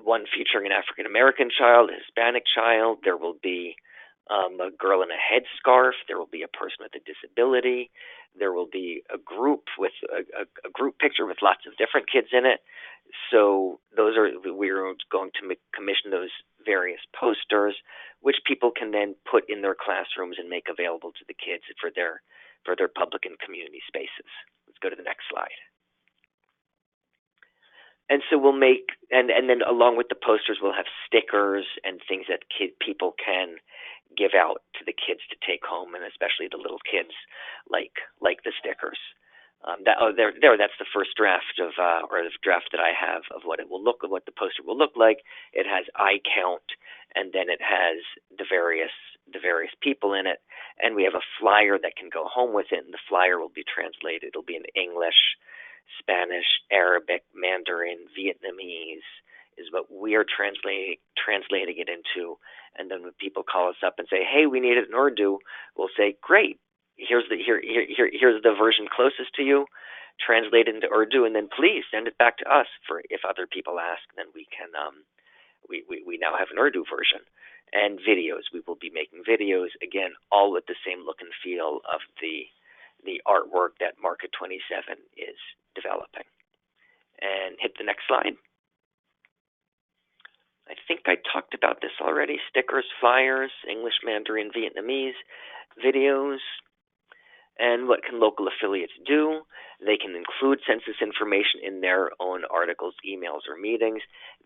one featuring an African American child, a Hispanic child. There will be a girl in a headscarf. There will be a person with a disability. There will be a group with a group picture with lots of different kids in it. So we're going to commission those various posters, which people can then put in their classrooms and make available to the kids for their public and community spaces. Let's go to the next slide. And so we'll make, and then along with the posters, we'll have stickers and things that people can give out to the kids to take home, and especially the little kids, like the stickers. That's the first draft of, or the draft that I have of what the poster will look like. It has eye count, and then it has the various people in it, and we have a flyer that can go home with it, and the flyer will be translated. It'll be in English, Spanish, Arabic, Mandarin, Vietnamese is what we are translating it into. And then when people call us up and say, "Hey, we need it in Urdu," we'll say, "Great, here's the version closest to you. Translate it into Urdu, and then please send it back to us for if other people ask. Then we can we now have an Urdu version." And videos, we will be making videos again, all with the same look and feel of the artwork that Market 27 is developing. And hit the next slide. I think I talked about this already. Stickers, flyers, English, Mandarin, Vietnamese, videos. And what can local affiliates do? They can include census information in their own articles, emails, or meetings.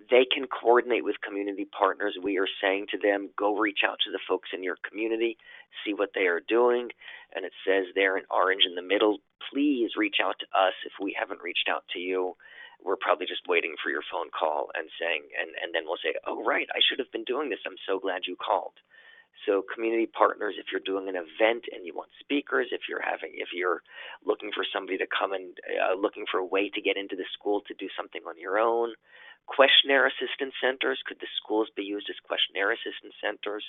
They can coordinate with community partners. We are saying to them, go reach out to the folks in your community, see what they are doing. And it says there in orange in the middle, please reach out to us if we haven't reached out to you. We're probably just waiting for your phone call and saying, and then we'll say, oh, right, I should have been doing this. I'm so glad you called. So community partners, if you're doing an event and you want speakers, if you're looking for somebody to come and looking for a way to get into the school to do something on your own. Questionnaire assistance centers, could the schools be used as questionnaire assistance centers?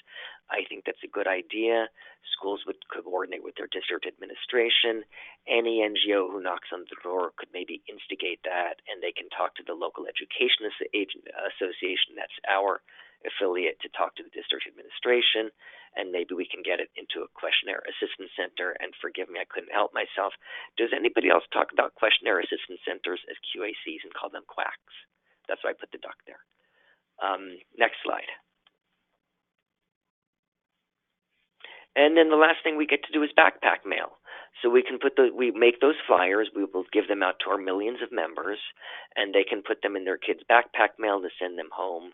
I think that's a good idea. Schools would coordinate with their district administration. Any NGO who knocks on the door could maybe instigate that, and they can talk to the local education association, that's our affiliate, to talk to the district administration, and maybe we can get it into a questionnaire assistance center. And forgive me, I couldn't help myself. Does anybody else talk about questionnaire assistance centers as QACs and call them quacks? That's why I put the duck there. Next slide. And then the last thing we get to do is backpack mail. So we can we make those flyers. We will give them out to our millions of members, and they can put them in their kids' backpack mail to send them home.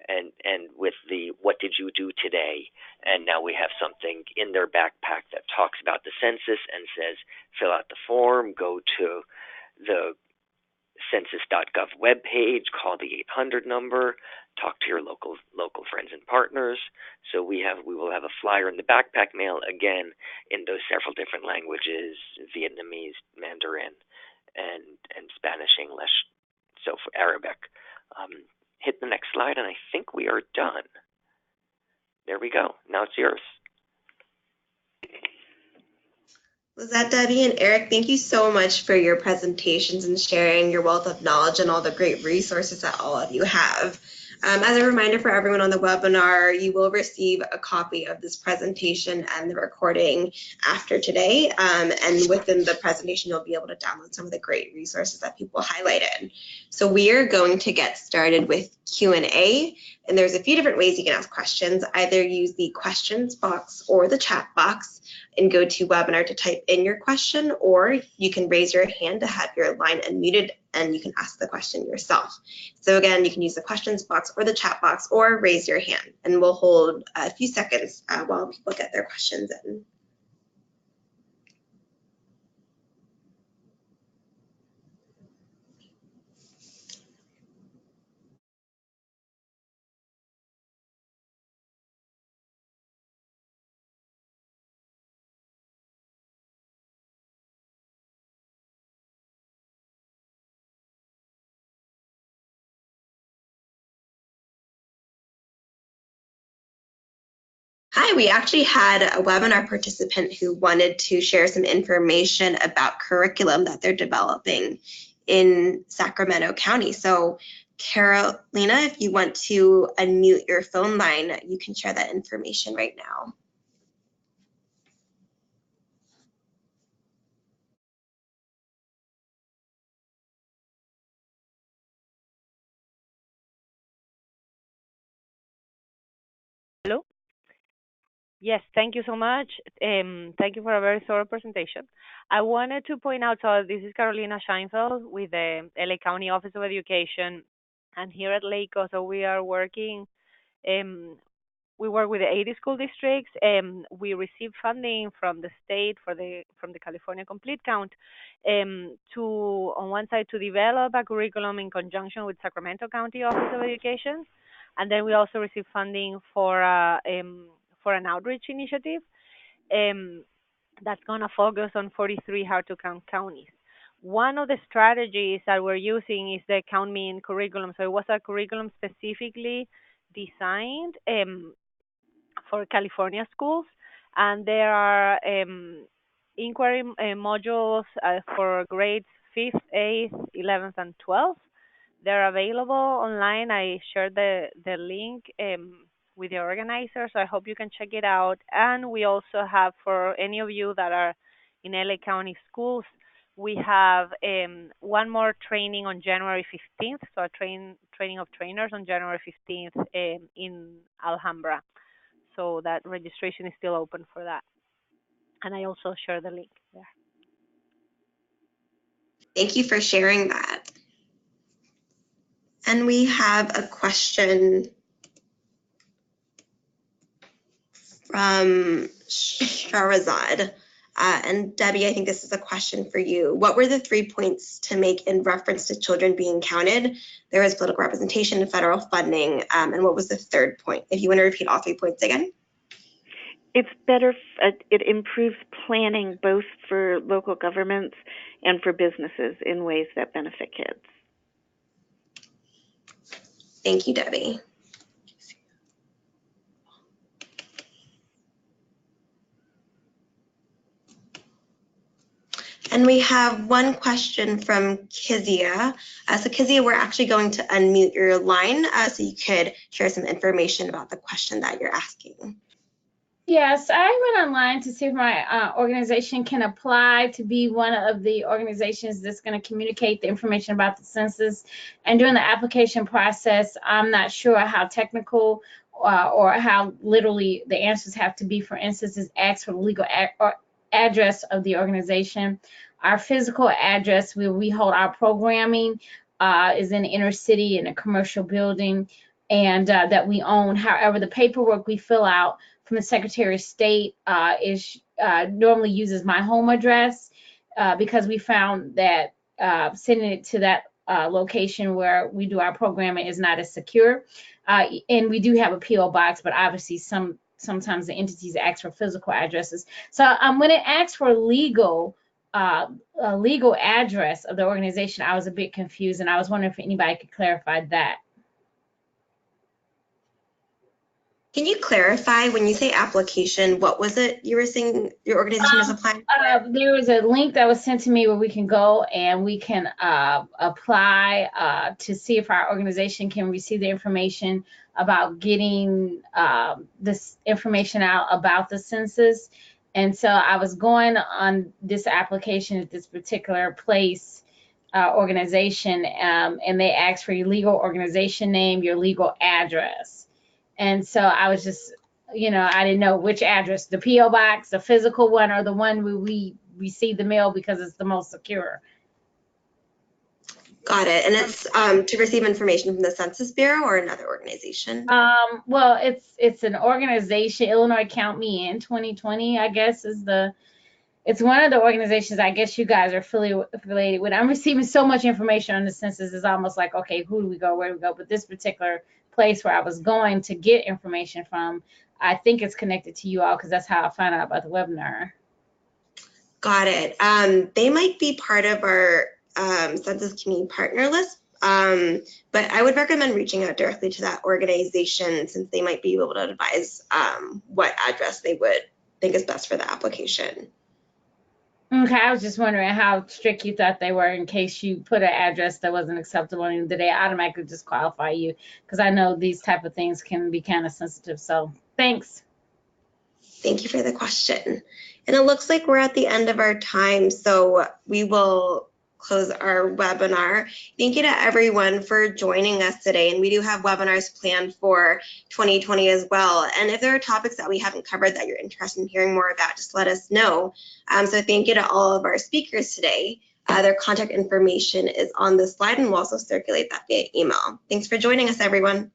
And with the "What did you do today?" And now we have something in their backpack that talks about the census and says, fill out the form, go to the census.gov webpage, call the 800 number, talk to your local friends and partners. So we will have a flyer in the backpack mail, again, in those several different languages, Vietnamese, Mandarin, and Spanish, English, so for Arabic. Hit the next slide, and I think we are done. There we go. Now it's yours. Lizette, Debbie, and Eric, thank you so much for your presentations and sharing your wealth of knowledge and all the great resources that all of you have. As a reminder for everyone on the webinar, you will receive a copy of this presentation and the recording after today. And within the presentation, you'll be able to download some of the great resources that people highlighted. So we are going to get started with Q&A. And there's a few different ways you can ask questions. Either use the questions box or the chat box and go to webinar to type in your question, or you can raise your hand to have your line unmuted and you can ask the question yourself. So again, you can use the questions box or the chat box or raise your hand, and we'll hold a few seconds while people get their questions in. Hi, we actually had a webinar participant who wanted to share some information about curriculum that they're developing in Sacramento County. So Carolina, if you want to unmute your phone line, you can share that information right now. Hello? Yes, thank you so much. Thank you for a very thorough presentation. I wanted to point out, so this is Carolina Scheinfeld with the LA County Office of Education, and here at LACO, so we are working, we work with the 80 school districts, and we receive funding from the state from the California Complete Count, to, on one side, to develop a curriculum in conjunction with Sacramento County Office of Education, and then we also receive funding for an outreach initiative that's going to focus on 43 hard to count counties. One of the strategies that we're using is the Count Me In curriculum. So it was a curriculum specifically designed for California schools, and there are inquiry modules for grades 5th, 8th, 11th, and 12th. They're available online. I shared the link with the organizer, so I hope you can check it out. And we also have, for any of you that are in LA County schools, we have one more training on January 15th, so a training of trainers on January 15th in Alhambra. So that registration is still open for that. And I also share the link there. Thank you for sharing that. And we have a question from Shahrazad. And Debbie, I think this is a question for you. What were the 3 points to make in reference to children being counted? There was political representation and federal funding. And what was the third point? If you want to repeat all 3 points again. It's better, it improves planning both for local governments and for businesses in ways that benefit kids. Thank you, Debbie. And we have one question from Kizia. So Kizia, we're actually going to unmute your line so you could share some information about the question that you're asking. Yes, I went online to see if my organization can apply to be one of the organizations that's going to communicate the information about the census. And during the application process, I'm not sure how technical or how literally the answers have to be. For instance, is ask for the legal address of the organization. Our physical address where we hold our programming is in the inner city in a commercial building, and that we own. However, the paperwork we fill out from the Secretary of State normally uses my home address because we found that sending it to that location where we do our programming is not as secure. And we do have a P.O. box, but obviously sometimes the entities ask for physical addresses. So when it asks for a legal address of the organization, I was a bit confused, and I was wondering if anybody could clarify that. Can you clarify when you say application, what was it you were saying your organization is applying for? There was a link that was sent to me where we can go and we can apply to see if our organization can receive the information about getting this information out about the census. And so I was going on this application at this particular place, organization, and they asked for your legal organization name, your legal address. And so I was just, I didn't know which address, the P.O. box, the physical one, or the one where we receive the mail because it's the most secure. Got it. And it's to receive information from the Census Bureau or another organization? Well, it's an organization, Illinois Count Me In 2020, I guess it's one of the organizations I guess you guys are affiliated with. I'm receiving so much information on the census, it's almost like, okay, who do we go, where do we go? But this particular place where I was going to get information from, I think it's connected to you all because that's how I found out about the webinar. Got it. They might be part of our Census Community Partner list, but I would recommend reaching out directly to that organization since they might be able to advise what address they would think is best for the application. Okay, I was just wondering how strict you thought they were in case you put an address that wasn't acceptable and did they automatically disqualify you? Because I know these type of things can be kind of sensitive. So thanks. Thank you for the question. And it looks like we're at the end of our time, so we will close our webinar. Thank you to everyone for joining us today. And we do have webinars planned for 2020 as well. And if there are topics that we haven't covered that you're interested in hearing more about, just let us know. So thank you to all of our speakers today. Their contact information is on the slide and we'll also circulate that via email. Thanks for joining us, everyone.